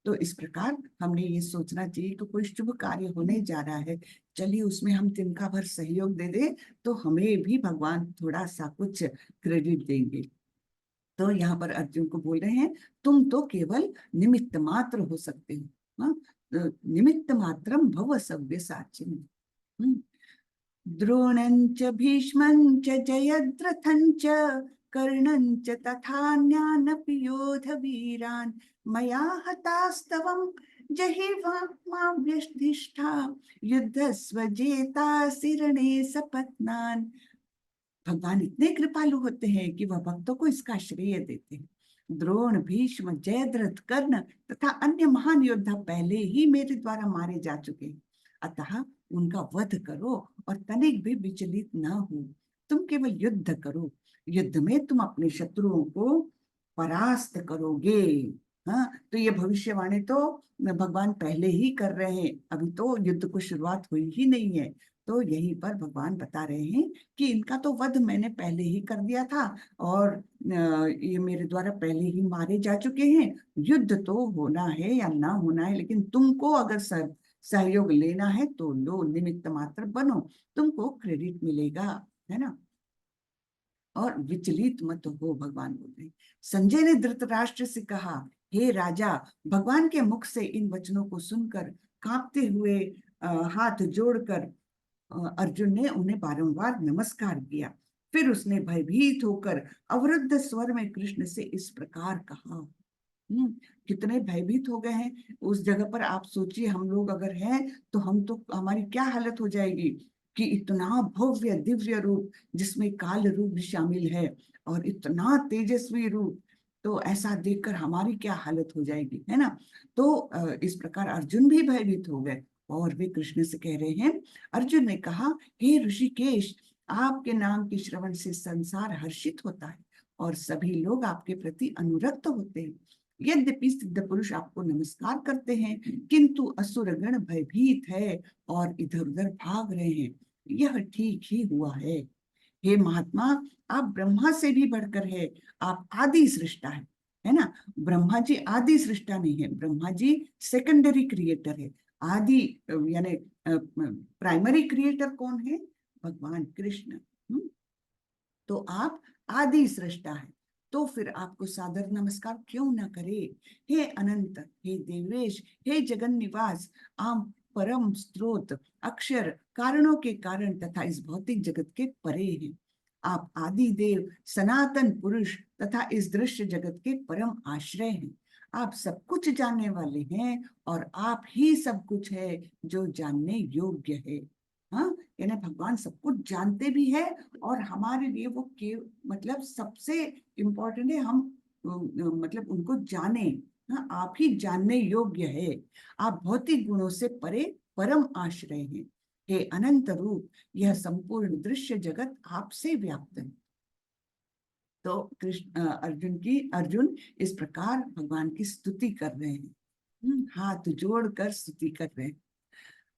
तो इस प्रकार हमने ये सोचना चाहिए कि कोई शुभ कार्य होने जा रहा है, चलिए उसमें हम तिनका भर सहयोग दे दें, तो हमें भी भगवान थोड़ा सा कुछ क्रेडिट देंगे। तो यहाँ पर अर्जुन को बोल रहे हैं, तुम तो केवल निमित्त मात्र हो सकते हो। हाँ, निमित्त मात्रम भव सव्यसाचिन्। द्रोणञ्च भीष्मञ्च जयद्रथञ्च कर्णञ्च तथान्यानपि योधवीरान् मया हतास्तवं जहिर्मा व्यधिष्ठा युद्धस्व जेतासि रणे सपत्नान्। भगवान इतने कृपालु होते हैं कि वह भक्तों को इसका श्रेय देते हैं। द्रोण, भीष्म, जयद्रथ, कर्ण तथा अन्य महान योद्धा पहले ही मेरे द्वारा मारे जा चुके हैं, अतः उनका वध करो और तनिक भी विचलित न हो। तुम केवल युद्ध करो, युद्ध में तुम अपने शत्रुओं को परास्त करोगे। हाँ, तो ये भविष्यवाणी तो भगवान पहले ही कर रहे हैं, अभी तो युद्ध को शुरुआत हुई ही नहीं है। तो यहीं पर भगवान बता रहे हैं कि इनका तो वध मैंने पहले ही कर दिया था, और ये मेरे द्वारा पहले ही मारे जा चुके हैं। युद्ध तो होना है या ना होना है, लेकिन तुमको अगर सहयोग लेना है तो लो, निमित्त मात्र बनो, तुमको क्रेडिट मिलेगा, है ना। और विचलित मत हो, भगवान बोल रहे। संजय ने धृतराष्ट्र से कहा, हे राजा, भगवान के मुख से इन वचनों को सुनकर कांपते हुए हाथ जोड़कर अर्जुन ने उन्हें बारंबार नमस्कार किया। फिर उसने भयभीत होकर अवरुद्ध स्वर में कृष्ण से इस प्रकार कहा। कितने भयभीत हो गए हैं उस जगह पर। आप सोचिए, हम लोग अगर हैं तो हम तो, हमारी क्या हालत हो जाएगी कि इतना भव्य दिव्य रूप जिसमें काल रूप भी शामिल है और इतना तेजस्वी रूप, तो ऐसा देखकर हमारी क्या हालत हो जाएगी, है ना। तो इस प्रकार अर्जुन भी भयभीत हो गए और वे कृष्ण से कह रहे हैं। अर्जुन ने कहा, हे ऋषिकेश, आपके नाम के श्रवण से संसार हर्षित होता है और सभी लोग आपके प्रति अनुरक्त होते हैं। यद्यपि सिद्ध पुरुष आपको नमस्कार करते हैं, किंतु असुरगण भयभीत है और इधर उधर भाग रहे हैं। यह ठीक ही हुआ हे महात्मा, आप ब्रह्मा से भी बढ़कर है। आप आदि सृष्टा है ना। ब्रह्मा जी आदि सृष्टा नहीं है, ब्रह्मा जी सेकेंडरी क्रिएटर है। आदि यानी प्राइमरी क्रिएटर कौन है? भगवान कृष्ण। तो आप आदि सृष्टा है, तो फिर आपको सादर नमस्कार क्यों न करे। हे अनंत, हे देवेश, हे जगन निवास, आप परम स्रोत, अक्षर, कारणों के कारण तथा इस भौतिक जगत के परे हैं। आप आदि देव, सनातन पुरुष तथा इस दृश्य जगत के परम आश्रय हैं। आप सब कुछ जानने वाले हैं और आप ही सब कुछ है जो जानने योग्य है। हाँ, यानी भगवान सब कुछ जानते भी है और हमारे लिए वो के मतलब सबसे इम्पोर्टेंट है, हम मतलब उनको जाने। हाँ, आप ही जानने योग्य है। आप भौतिक गुणों से परे परम आश्रय हैं। हे अनंत रूप, यह संपूर्ण दृश्य जगत आपसे व्याप्त है। तो अर्जुन इस प्रकार भगवान की स्तुति कर रहे हैं, हाथ जोड़कर स्तुति कर रहे हैं।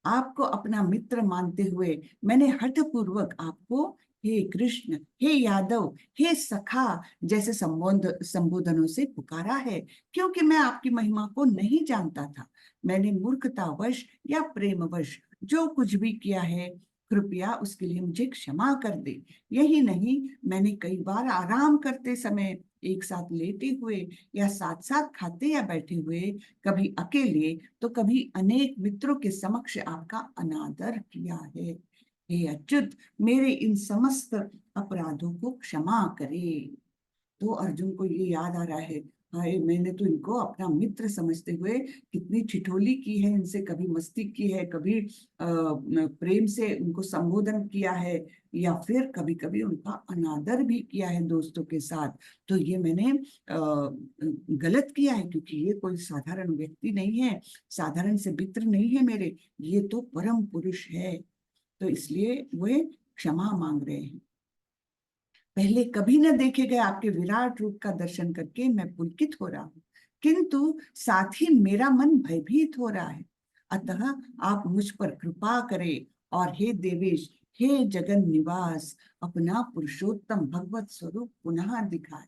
आपको अपना मित्र मानते हुए मैंने हठपूर्वक आपको हे कृष्ण, हे यादव, हे सखा जैसे संबोधनों से पुकारा है, क्योंकि मैं आपकी महिमा को नहीं जानता था। मैंने मूर्खतावश या प्रेमवश जो कुछ भी किया है, कृपया उसके लिए मुझे क्षमा कर दे। यही नहीं, मैंने कई बार आराम करते समय, एक साथ लेटे हुए या साथ साथ खाते या बैठे हुए, कभी अकेले तो कभी अनेक मित्रों के समक्ष आपका अनादर किया है। हे अच्युत, मेरे इन समस्त अपराधों को क्षमा करे। तो अर्जुन को ये याद आ रहा है, हाय मैंने तो इनको अपना मित्र समझते हुए कितनी ठिठोली की है, इनसे कभी मस्ती की है, कभी प्रेम से उनको संबोधन किया है, या फिर कभी कभी उनका अनादर भी किया है दोस्तों के साथ। तो ये मैंने गलत किया है, क्योंकि ये कोई साधारण व्यक्ति नहीं है, साधारण से मित्र नहीं है मेरे, ये तो परम पुरुष है। तो इसलिए वे क्षमा मांग रहे हैं। पहले कभी न देखे गए आपके विराट रूप का दर्शन करके मैं पुलकित हो रहा हूँ, किंतु साथ ही मेरा मन भयभीत हो रहा है। अतः आप मुझ पर कृपा करें और हे देवेश, हे जगन निवास, अपना पुरुषोत्तम भगवत स्वरूप पुनः दिखाए।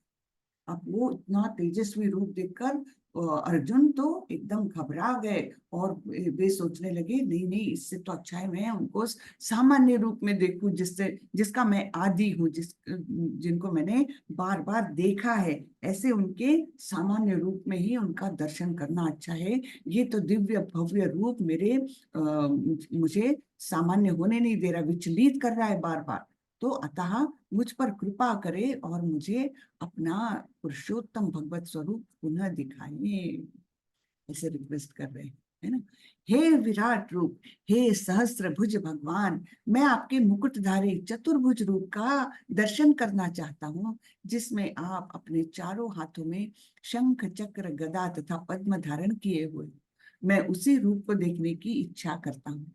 अब वो इतना तेजस्वी रूप देखकर अर्जुन तो एकदम घबरा गए और वे सोचने लगे, नहीं नहीं, इससे तो अच्छा है मैं उनको सामान्य रूप में देखूं, जिसका मैं आदी हूँ, जिनको मैंने बार बार देखा है, ऐसे उनके सामान्य रूप में ही उनका दर्शन करना अच्छा है। ये तो दिव्य भव्य रूप मेरे मुझे सामान्य होने नहीं दे रहा, विचलित कर रहा है बार बार। तो अतः मुझ पर कृपा करे और मुझे अपना पुरुषोत्तम भगवत स्वरूप पुनः दिखाइए, ऐसे रिक्वेस्ट कर रहे हैं, है ना। हे विराट रूप, हे सहस्त्र भुज भगवान, मैं आपके मुकुटधारी चतुर्भुज रूप का दर्शन करना चाहता हूँ, जिसमें आप अपने चारों हाथों में शंख चक्र गदा तथा पद्म धारण किए हुए, मैं उसी रूप को देखने की इच्छा करता हूँ।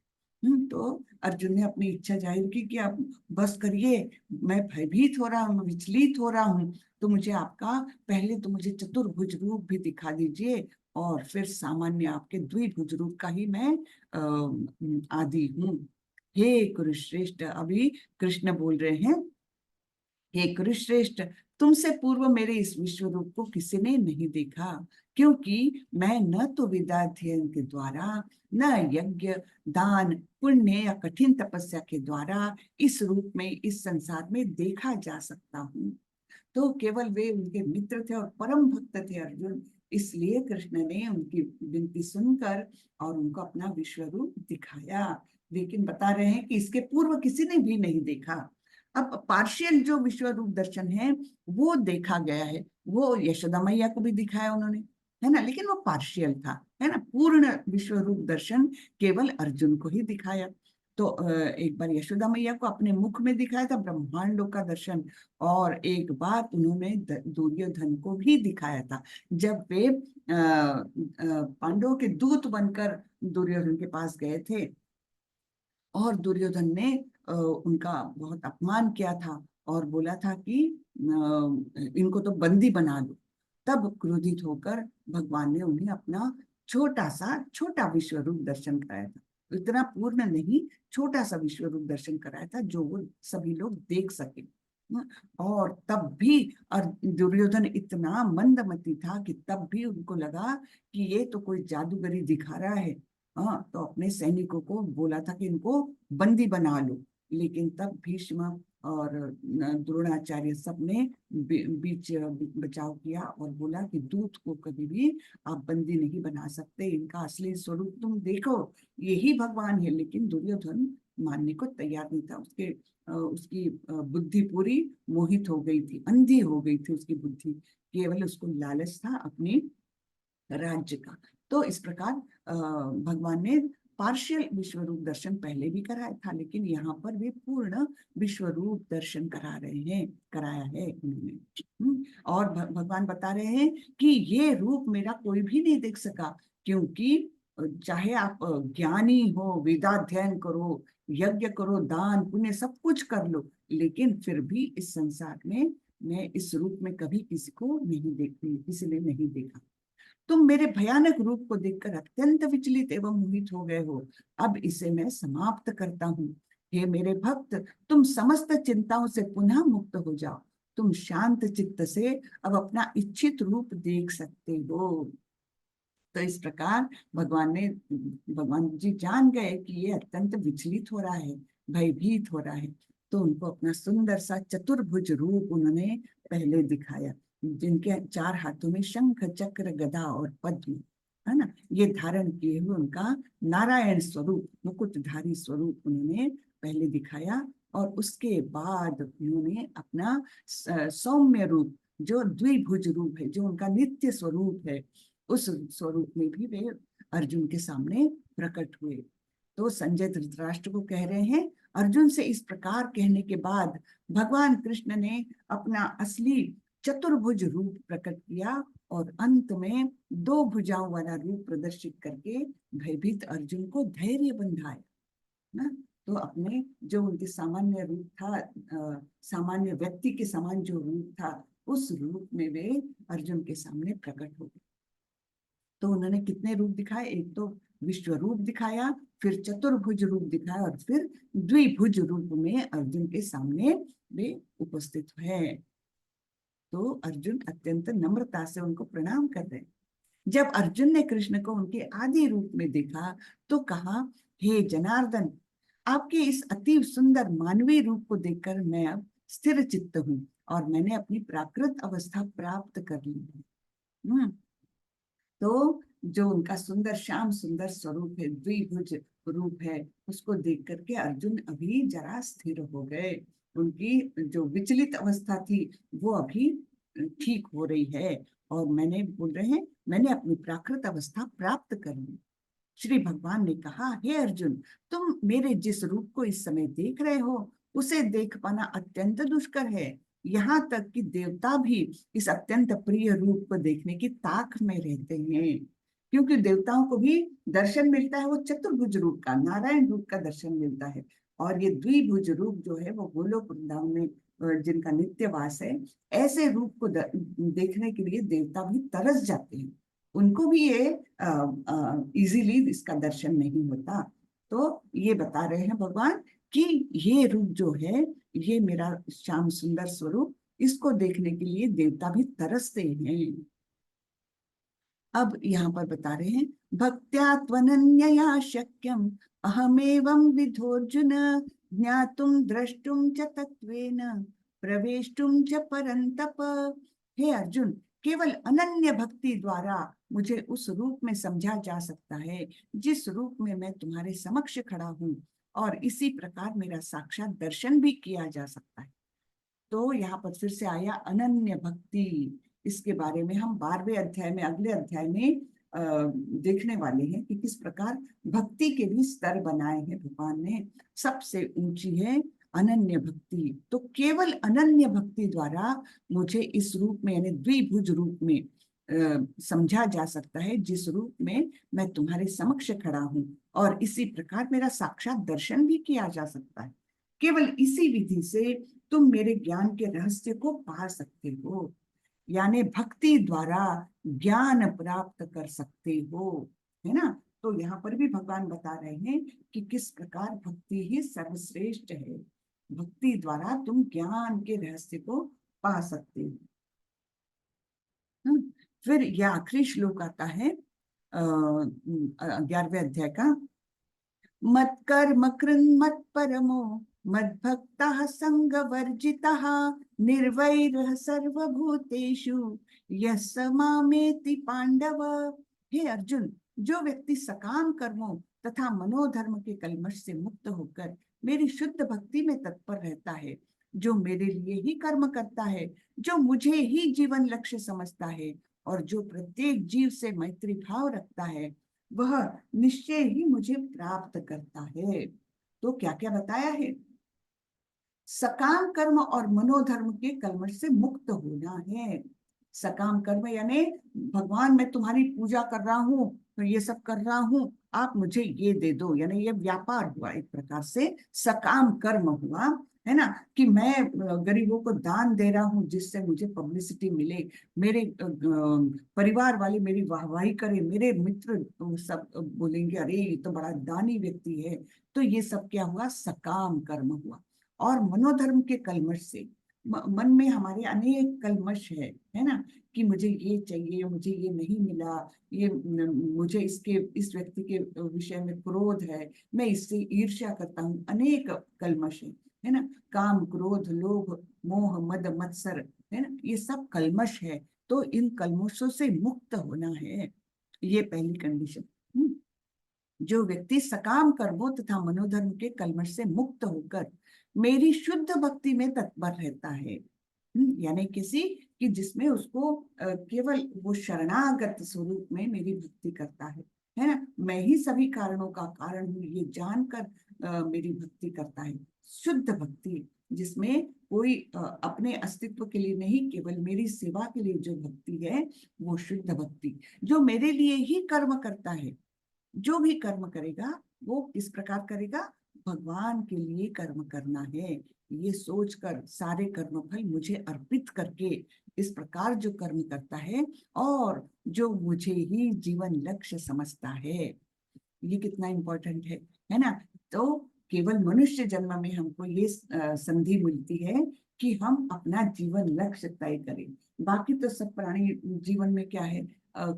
तो अर्जुन ने अपनी इच्छा जाहिर की कि आप बस करिए, मैं भयभीत हो रहा हूँ, विचलित हो रहा हूँ, तो मुझे आपका, पहले तो मुझे चतुर्भुज रूप भी दिखा दीजिए और फिर सामान्य आपके द्विभुज रूप का ही मैं आदि हूँ। हे कुरुश्रेष्ठ, अभी कृष्ण बोल रहे हैं, हे कुरुश्रेष्ठ, तुमसे पूर्व मेरे इस विश्व रूप को किसी ने नहीं देखा, क्योंकि मैं न तो वेदाध्ययन के द्वारा, न यज्ञ, दान, पुण्य या कठिन तपस्या के द्वारा इस रूप में इस संसार में देखा जा सकता हूँ। तो केवल वे उनके मित्र थे और परम भक्त थे अर्जुन, इसलिए कृष्ण ने उनकी विनती सुनकर और उनको अपना विश्व रूप दिखाया। लेकिन बता रहे हैं कि इसके पूर्व किसी ने भी नहीं देखा। अब पार्शियल जो विश्व रूप दर्शन है वो देखा गया है, वो यशोदा मैया को भी दिखाया उन्होंने, है ना, लेकिन वो पार्शियल था, है ना। पूर्ण विश्व रूप दर्शन केवल अर्जुन को ही दिखाया। तो एक बार यशोदा मैया को अपने मुख में दिखाया था ब्रह्मांडों का दर्शन, और एक बार उन्होंने दुर्योधन को भी दिखाया था, जब वे पांडवों के दूत बनकर दुर्योधन के पास गए थे और दुर्योधन ने उनका बहुत अपमान किया था और बोला था कि इनको तो बंदी बना लो। तब क्रोधित होकर भगवान ने उन्हें अपना छोटा विश्व रूप दर्शन कराया था। इतना पूर्ण नहीं, छोटा सा विश्व रूप दर्शन कराया था जो वो सभी लोग देख सके। और तब भी और दुर्योधन इतना मंदमती था कि तब भी उनको लगा कि ये तो कोई जादूगरी दिखा रहा है। हाँ, तो अपने सैनिकों को बोला था कि इनको बंदी बना लो। लेकिन तब भीष्म और द्रोणाचार्य सबने बीच बचाव किया और बोला कि दूत को कभी भी आप बंदी नहीं बना सकते, इनका असली स्वरूप तुम देखो, यही भगवान है। लेकिन दुर्योधन मानने को तैयार नहीं था। उसकी बुद्धि पूरी मोहित हो गई थी, अंधी हो गई थी उसकी बुद्धि, केवल उसको लालच था अपनी राज्य का। तो इस प्रकार भगवान ने पार्शियल विश्व रूप दर्शन पहले भी कराया था, लेकिन यहाँ पर वे पूर्ण विश्व रूप दर्शन करा रहे हैं, कराया है उन्होंने। और भगवान बता रहे हैं कि ये रूप मेरा कोई भी नहीं देख सका, क्योंकि चाहे आप ज्ञानी हो, वेदाध्ययन करो, यज्ञ करो, दान पुण्य सब कुछ कर लो, लेकिन फिर भी इस संसार में मैं इस रूप में कभी किसी को नहीं देखती, किसी ने नहीं देखा। तुम मेरे भयानक रूप को देखकर अत्यंत विचलित एवं मोहित हो गए हो, अब इसे मैं समाप्त करता हूँ। हे मेरे भक्त, तुम समस्त चिंताओं से पुनः मुक्त हो जाओ, तुम शांत चित्त से अब अपना इच्छित रूप देख सकते हो। तो इस प्रकार भगवान जी जान गए कि ये अत्यंत विचलित हो रहा है, भयभीत हो रहा है। तो उनको अपना सुंदर सा चतुर्भुज रूप उन्होंने पहले दिखाया, जिनके 4 हाथों में शंख चक्र गदा और पद्म, है ना, ये धारण किए हुए उनका नारायण स्वरूप, मुकुटधारी स्वरूप उन्होंने पहले दिखाया। और उसके बाद उन्होंने अपना सौम्य रूप, जो द्विभुज रूप है, जो उनका नित्य स्वरूप है, उस स्वरूप में भी वे अर्जुन के सामने प्रकट हुए। तो संजय धृतराष्ट्र को कह रहे हैं, अर्जुन से इस प्रकार कहने के बाद भगवान कृष्ण ने अपना असली चतुर्भुज रूप प्रकट किया और अंत में 2 भुजाओं वाला रूप प्रदर्शित करके भयभीत अर्जुन को धैर्य बंधाया ना। तो अपने जो उनके सामान्य रूप था, सामान्य व्यक्ति के समान जो रूप था, उस रूप में वे अर्जुन के सामने प्रकट हो गए। तो उन्होंने कितने रूप दिखाए, एक तो विश्व रूप दिखाया, फिर चतुर्भुज रूप दिखाया, और फिर द्विभुज रूप में अर्जुन के सामने वे उपस्थित है। तो अर्जुन अत्यंत नम्रता से उनको प्रणाम कर रहे हैं। जब अर्जुन ने कृष्ण को उनके आदि रूप में देखा तो कहा, हे जनार्दन, आपके इस अति सुंदर मानवीय रूप को देखकर मैं अब स्थिर चित्त हूँ और मैंने अपनी प्राकृत अवस्था प्राप्त कर ली है। तो जो उनका सुंदर श्याम सुंदर स्वरूप है, द्विभुज रूप है, उसको देख करके अर्जुन अभी जरा स्थिर हो गए। उनकी जो विचलित अवस्था थी वो अभी ठीक हो रही है, और मैंने बोल रहे हैं, मैंने अपनी प्राकृत अवस्था प्राप्त कर ली। श्री भगवान ने कहा, हे अर्जुन, तुम मेरे जिस रूप को इस समय देख रहे हो उसे देख पाना अत्यंत दुष्कर है। यहाँ तक कि देवता भी इस अत्यंत प्रिय रूप को देखने की ताक में रहते हैं, क्योंकि देवताओं को भी दर्शन मिलता है वो चतुर्भुज रूप का, नारायण रूप का दर्शन मिलता है। और ये द्विभुज रूप जो है वो गोलोक वृंदावन में जिनका नित्य वास है, ऐसे रूप को देखने के लिए देवता भी तरस जाते हैं। उनको भी ये इजीली इसका दर्शन नहीं होता। तो ये बता रहे हैं भगवान कि ये रूप जो है, ये मेरा श्याम सुंदर स्वरूप, इसको देखने के लिए देवता भी तरसते हैं। अब यहाँ पर बता रहे हैं, भक्त्या त्वनन्यया शक्यम अहमेवं विधोर्जुन ज्ञातुम द्रष्टुम च तत्वेन प्रवेष्टुम च परंतप। हे अर्जुन, केवल अनन्य भक्ति द्वारा मुझे उस रूप में समझा जा सकता है जिस रूप में मैं तुम्हारे समक्ष खड़ा हूँ, और इसी प्रकार मेरा साक्षात दर्शन भी किया जा सकता है। तो यहाँ पर फिर से आया अनन्य भक्ति। इसके बारे में हम 12वें अध्याय में, अगले अध्याय में देखने वाले हैं कि किस प्रकार भक्ति के भी स्तर बनाए हैं भगवान ने। सबसे ऊंची है अनन्य भक्ति। तो केवल अनन्य भक्ति द्वारा मुझे इस रूप में, यानी द्विभुज रूप में समझा जा सकता है जिस रूप में मैं तुम्हारे समक्ष खड़ा हूं, और इसी प्रकार मेरा साक्षात दर्शन भी किया जा सकता है। केवल इसी विधि से तुम मेरे ज्ञान के रहस्य को पा सकते हो, यानी भक्ति द्वारा ज्ञान प्राप्त कर सकते हो, है ना। तो यहाँ पर भी भगवान बता रहे हैं कि किस प्रकार भक्ति ही सर्वश्रेष्ठ है। भक्ति द्वारा तुम ज्ञान के रहस्य को पा सकते हो। फिर यह आखिरी श्लोक आता है 11वें अध्याय का। मत कर्म कृन्मत परमो मद्भक्तः संगवर्जितः निर्वैरः सर्वभूतेषु यः स मामेति पांडव। हे अर्जुन, जो व्यक्ति सकाम कर्मों तथा मनोधर्म के कल्मश से मुक्त होकर मेरी शुद्ध भक्ति में तत्पर रहता है, जो मेरे लिए ही कर्म करता है, जो मुझे ही जीवन लक्ष्य समझता है, और जो प्रत्येक जीव से मैत्री भाव रखता है, वह निश्चय ही मुझे प्राप्त करता है। तो क्या क्या बताया है? सकाम कर्म और मनोधर्म के कल्मश से मुक्त होना है। सकाम कर्म यानी भगवान मैं तुम्हारी पूजा कर रहा हूँ, तो ये सब कर रहा हूँ, आप मुझे ये दे दो, यानी ये व्यापार हुआ एक प्रकार से, सकाम कर्म हुआ, है ना। कि मैं गरीबों को दान दे रहा हूँ जिससे मुझे पब्लिसिटी मिले, मेरे परिवार वाले मेरी वाहवाही करे, मेरे मित्र सब बोलेंगे अरे ये तो बड़ा दानी व्यक्ति है। तो ये सब क्या हुआ? सकाम कर्म हुआ। और मनोधर्म के कल्मश से, मन में हमारे अनेक कल्मश है ना, कि मुझे ये चाहिए, मुझे ये नहीं मिला, ये मुझे इसके, इस व्यक्ति के विषय में क्रोध है, मैं इससे ईर्ष्या करता हूँ, अनेक कल्मश है ना। काम क्रोध लोभ मोह मद मत्सर, है ना, ये सब कल्मश है। तो इन कल्मशों से मुक्त होना है, ये पहली कंडीशन। जो व्यक्ति सकाम कर्मों तथा मनोधर्म के कल्मश से मुक्त होकर मेरी शुद्ध भक्ति में तत्पर रहता है, यानी किसी कि जिसमें उसको केवल वो शरणागत स्वरूप में मेरी भक्ति करता है ना। मैं ही सभी कारणों का कारण हूँ ये जानकर मेरी भक्ति करता है। शुद्ध भक्ति जिसमें कोई अपने अस्तित्व के लिए नहीं, केवल मेरी सेवा के लिए जो भक्ति है, वो शुद्ध भक्ति। जो मेरे लिए ही कर्म करता है, जो भी कर्म करेगा वो किस प्रकार करेगा? भगवान के लिए कर्म करना है, ये सोचकर सारे कर्म फल मुझे अर्पित करके इस प्रकार जो कर्म करता है, और जो मुझे ही जीवन लक्ष्य समझता है। ये कितना इंपॉर्टेंट है ना। तो केवल मनुष्य जन्म में हमको ये संधि मिलती है कि हम अपना जीवन लक्ष्य तय करें। बाकी तो सब प्राणी जीवन में क्या है?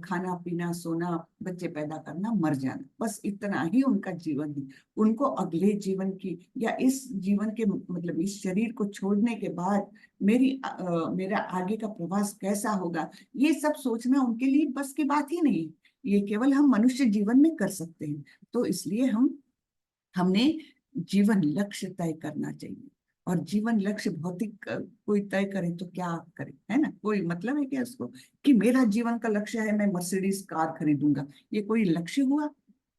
खाना पीना सोना, बच्चे पैदा करना, मर जाना, बस इतना ही उनका जीवन है। उनको अगले जीवन की या इस जीवन के मतलब इस शरीर को छोड़ने के बाद मेरा आगे का प्रवास कैसा होगा, ये सब सोचना उनके लिए बस की बात ही नहीं। ये केवल हम मनुष्य जीवन में कर सकते हैं। तो इसलिए हमने जीवन लक्ष्य तय करना चाहिए। और जीवन लक्ष्य भौतिक कोई तय करे तो क्या करे, है ना। कोई मतलब है क्या उसको कि मेरा जीवन का लक्ष्य है मैं मर्सिडीज कार खरीदूंगा, ये कोई लक्ष्य हुआ?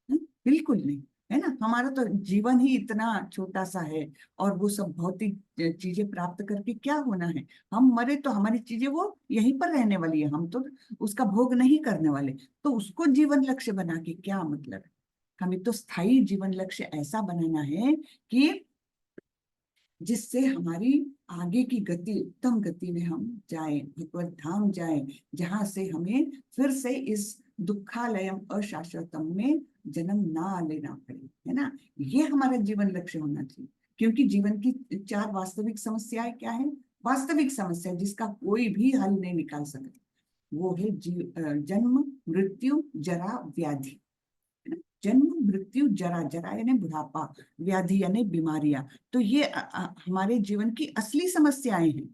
बिल्कुल नहीं, है ना। हमारा तो जीवन ही इतना छोटा सा है, और वो सब भौतिक चीजें प्राप्त करके क्या होना है? हम मरे तो हमारी चीजें वो यहीं पर रहने वाली है, हम तो उसका भोग नहीं करने वाले। तो उसको जीवन लक्ष्य बना के क्या मतलब है? हमें तो स्थायी जीवन लक्ष्य ऐसा बनाना है कि जिससे हमारी आगे की गति, उत्तम गति में हम जाएं, भगवत धाम जाएं, जहां से हमें फिर से इस दुखालयम अशाश्वतम में जन्म ना लेना पड़े, है ना। ये हमारा जीवन लक्ष्य होना चाहिए। क्योंकि जीवन की 4 वास्तविक समस्याएं क्या है? वास्तविक समस्या जिसका कोई भी हल नहीं निकाल सकता, वो है जन्म मृत्यु जरा व्याधि। जन्म मृत्यु जरा, जरा यानी बुढ़ापा, व्याधि यानी बीमारियां। तो ये हमारे जीवन की असली समस्याएं हैं।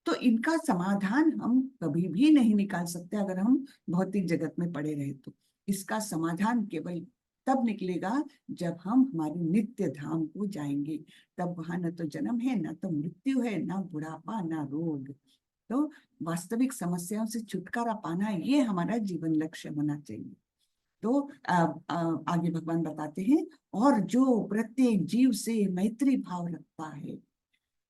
तो इनका समाधान हम कभी भी नहीं निकाल सकते अगर हम भौतिक जगत में पड़े रहे। तो इसका समाधान केवल तब निकलेगा जब हम हमारे नित्य धाम को जाएंगे। तब वहां न तो जन्म है, न तो मृत्यु है, न बुढ़ापा, न रोग। तो वास्तविक समस्याओं से छुटकारा पाना, ये हमारा जीवन लक्ष्य होना चाहिए। तो आगे भगवान बताते हैं, और जो प्रत्येक जीव से मैत्री भाव रखता है,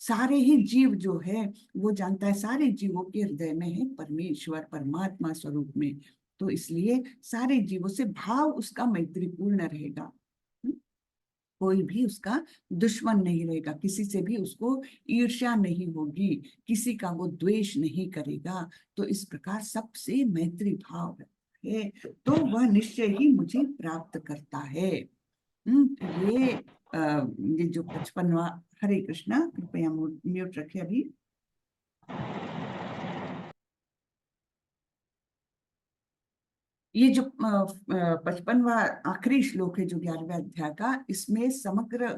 सारे ही जीव जो है वो जानता है सारे जीवों के हृदय में है परमेश्वर, परमात्मा स्वरूप में। तो इसलिए सारे जीवों से भाव उसका मैत्रीपूर्ण रहेगा। कोई भी उसका दुश्मन नहीं रहेगा, किसी से भी उसको ईर्ष्या नहीं होगी, किसी का वो द्वेष नहीं करेगा। तो इस प्रकार सबसे मैत्री भाव है, तो वह निश्चय ही मुझे प्राप्त करता है। ये ये जो 55वां, हरे कृष्णा, कृपया म्यूट रखे अभी। ये जो 55वां आखिरी श्लोक है जो 11वें अध्याय का, इसमें समग्र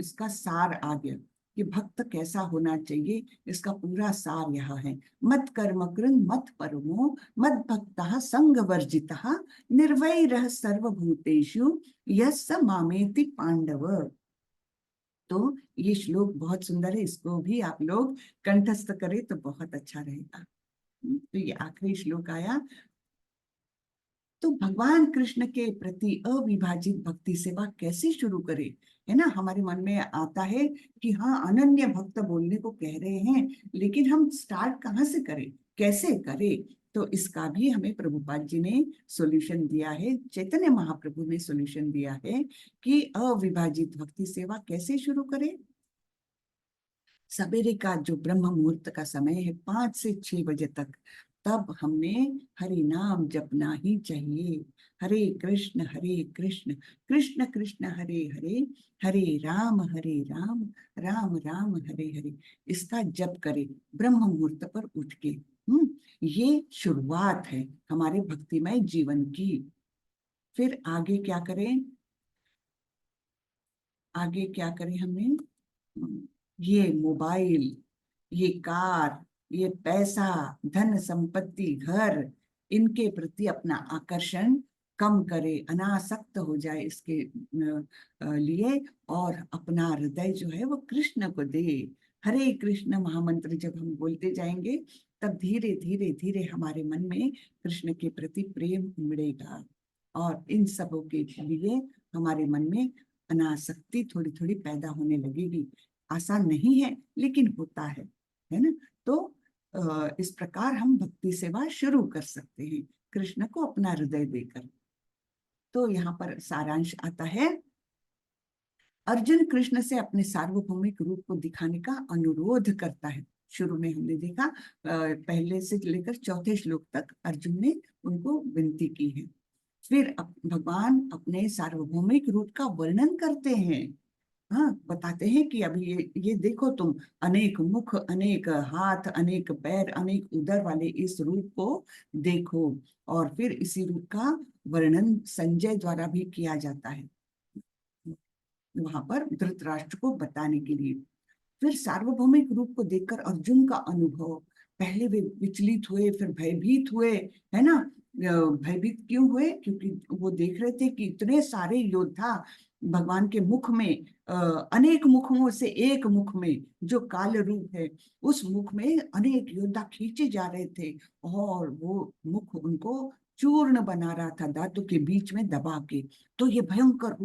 इसका सार आ गया कि भक्त कैसा होना चाहिए। इसका पूरा सार यहाँ है। मत कर्म कृन मत परमो मत भक्तः संग वर्जितः निर्वैरः सर्वभूतेषु यस्स मामेति पांडव। तो ये श्लोक बहुत सुंदर है, इसको भी आप लोग कंठस्थ करें तो बहुत अच्छा रहेगा। तो ये आखिरी श्लोक आया। तो भगवान कृष्ण के प्रति अविभाजित भक्ति सेवा कैसे शुरू करें, है ना। हमारे मन में आता है कि हाँ, अनन्य भक्त बोलने को कह रहे हैं, लेकिन हम स्टार्ट कहाँ से करें, कैसे करें। तो इसका भी हमें प्रभुपाद जी ने सॉल्यूशन दिया है, चैतन्य महाप्रभु ने सॉल्यूशन दिया है कि अविभाजित भक्ति सेवा कैसे शुरू करें। सवेरे का जो ब्रह्म मुहूर्त का समय है 5 से 6 बजे तक, तब हमने हरि नाम जपना ही चाहिए। हरे कृष्ण कृष्ण कृष्ण हरे हरे, हरे राम राम राम हरे हरे। इसका जप करें ब्रह्म मुहूर्त पर उठ के। ये शुरुआत है हमारे भक्तिमय जीवन की। फिर आगे क्या करें, आगे क्या करें हमें। ये मोबाइल, ये कार, ये पैसा, धन संपत्ति, घर, इनके प्रति अपना आकर्षण कम करे, अनासक्त हो जाए इसके लिए, और अपना हृदय जो है वो कृष्ण को दे। हरे कृष्ण महामंत्र जब हम बोलते जाएंगे, तब धीरे धीरे धीरे हमारे मन में कृष्ण के प्रति प्रेम उमड़ेगा, और इन सबों के लिए हमारे मन में अनासक्ति थोड़ी थोड़ी पैदा होने लगेगी। आसान नहीं है, लेकिन होता है ना। तो इस प्रकार हम भक्ति सेवा शुरू कर सकते हैं कृष्ण को अपना हृदय देकर। तो यहाँ पर सारांश आता है। अर्जुन कृष्ण से अपने सार्वभौमिक रूप को दिखाने का अनुरोध करता है। शुरू में हमने देखा, पहले से लेकर चौथे श्लोक तक अर्जुन ने उनको विनती की है। फिर भगवान अपने सार्वभौमिक रूप का वर्णन करते हैं। हाँ, बताते हैं कि अभी ये देखो तुम, अनेक मुख, अनेक हाथ, अनेक पैर, अनेक उदर वाले इस रूप को देखो। और फिर इसी रूप का वर्णन संजय द्वारा भी किया जाता है वहां पर धृतराष्ट्र को बताने के लिए। फिर सार्वभौमिक रूप को देखकर अर्जुन का अनुभव, पहले वे विचलित हुए, फिर भयभीत हुए, है ना। भयभीत क्यों हुए, क्योंकि वो देख रहे थे कि इतने सारे योद्धा भगवान के मुख में, अनेक मुखों से एक मुख में जो काल रूप है, उस मुख में अनेक योद्धा खींचे जा रहे थे, और वो मुख उनको चूर्ण बना रहा था दांतों के बीच में दबा के। तो ये भयंकर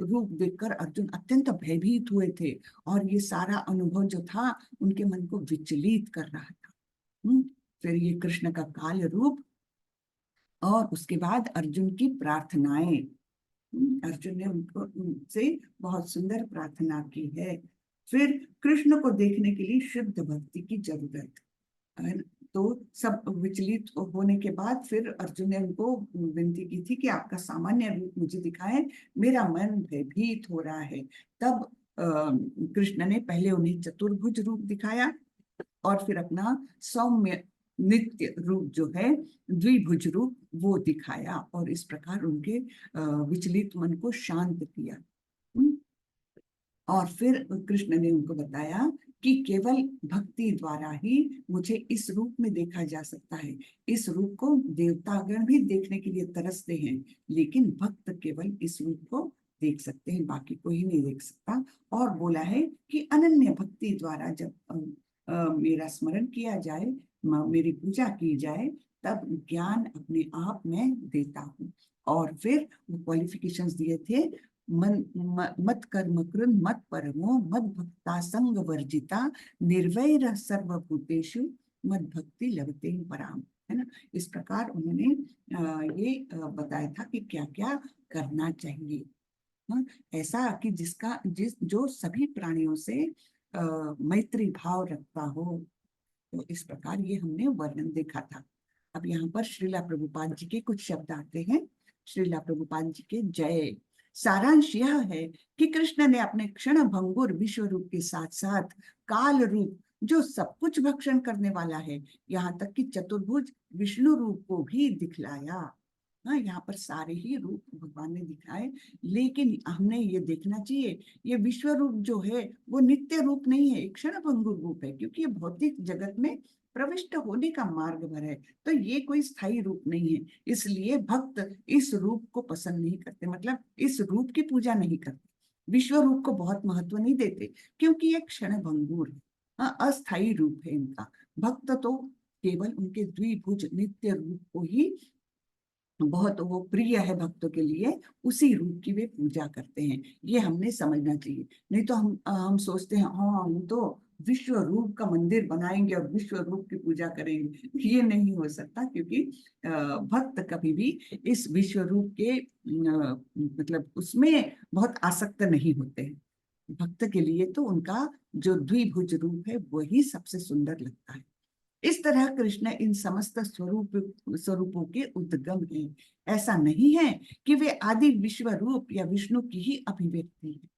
रूप देखकर अर्जुन अत्यंत भयभीत हुए थे, और ये सारा अनुभव जो था उनके मन को विचलित कर रहा था। फिर ये कृष्ण का काल रूप, और उसके बाद अर्जुन की प्रार्थनाएं। अर्जुन ने उनसे बहुत सुंदर प्रार्थना की है। फिर कृष्ण को देखने के लिए शुद्ध भक्ति की जरूरत है। तो सब विचलित होने के बाद फिर अर्जुन ने उनको विनती की थी कि आपका सामान्य रूप मुझे दिखाएं, मेरा मन भयभीत हो रहा है। तब कृष्ण ने पहले उन्हें चतुर्भुज रूप दिखाया, और फिर अपना सौम्य नित्य रूप जो है, द्विभुज रूप, वो दिखाया, और इस प्रकार उनके विचलित मन को शांत किया। और फिर कृष्ण ने उनको बताया कि केवल भक्ति द्वारा ही मुझे इस रूप में देखा जा सकता है। इस रूप को देवतागण भी देखने के लिए तरसते हैं, लेकिन भक्त केवल इस रूप को देख सकते हैं, बाकी कोई नहीं देख सकता। और बोला है कि अनन्य भक्ति द्वारा जब मेरा स्मरण किया जाए, मेरी पूजा की जाए, तब ज्ञान अपने आप में देता हूँ। और फिर वो क्वालिफिकेशंस दिए थे, मत कर्म कृन मत परमो मत भक्ता संग वर्जिता निर्वैर सर्वभूतेषु मत भक्ति लभते पराम, है ना। इस प्रकार उन्होंने ये बताया था कि क्या क्या करना चाहिए। हाँ, ऐसा कि जो सभी प्राणियों से मैत्री भाव रखता हो। तो इस प्रकार ये हमने वर्णन देखा था। अब यहाँ पर श्रीला प्रभुपाद जी के कुछ शब्द आते हैं। श्रीला प्रभुपाद जी के जय। सारांश यह है कि कृष्ण ने अपने क्षण भंगुर विश्व रूप के साथ साथ काल रूप, जो सब कुछ भक्षण करने वाला है, यहाँ तक कि चतुर्भुज विष्णु रूप को भी दिखलाया। हाँ, यहाँ पर सारे ही रूप भगवान ने दिखाए, लेकिन हमने ये देखना चाहिए, ये विश्व रूप जो है वो नित्य रूप नहीं है, एक क्षण भंगुर रूप है, क्योंकि ये भौतिक जगत में प्रविष्ट होने का मार्ग भर है, तो ये कोई स्थायी रूप नहीं है। इसलिए भक्त इस रूप को पसंद नहीं करते, मतलब इस रूप की पूजा नहीं करते, विश्व रूप को बहुत महत्व नहीं देते, क्योंकि ये क्षण भंगुर है, अस्थायी रूप है इनका। भक्त तो केवल उनके द्विभुज नित्य रूप को ही बहुत वो प्रिय है भक्तों के लिए, उसी रूप की वे पूजा करते हैं। ये हमने समझना चाहिए। नहीं तो हम सोचते हैं हाँ हम तो विश्व रूप का मंदिर बनाएंगे और विश्व रूप की पूजा करेंगे, ये नहीं हो सकता, क्योंकि भक्त कभी भी इस विश्व रूप के मतलब उसमें बहुत आसक्त नहीं होते हैं। भक्त के लिए तो उनका जो द्विभुज रूप है वही सबसे सुंदर लगता है। इस तरह कृष्ण इन समस्त स्वरूपों के उद्गम हैं। ऐसा नहीं है कि वे आदि विश्व रूप या विष्णु की ही अभिव्यक्ति है,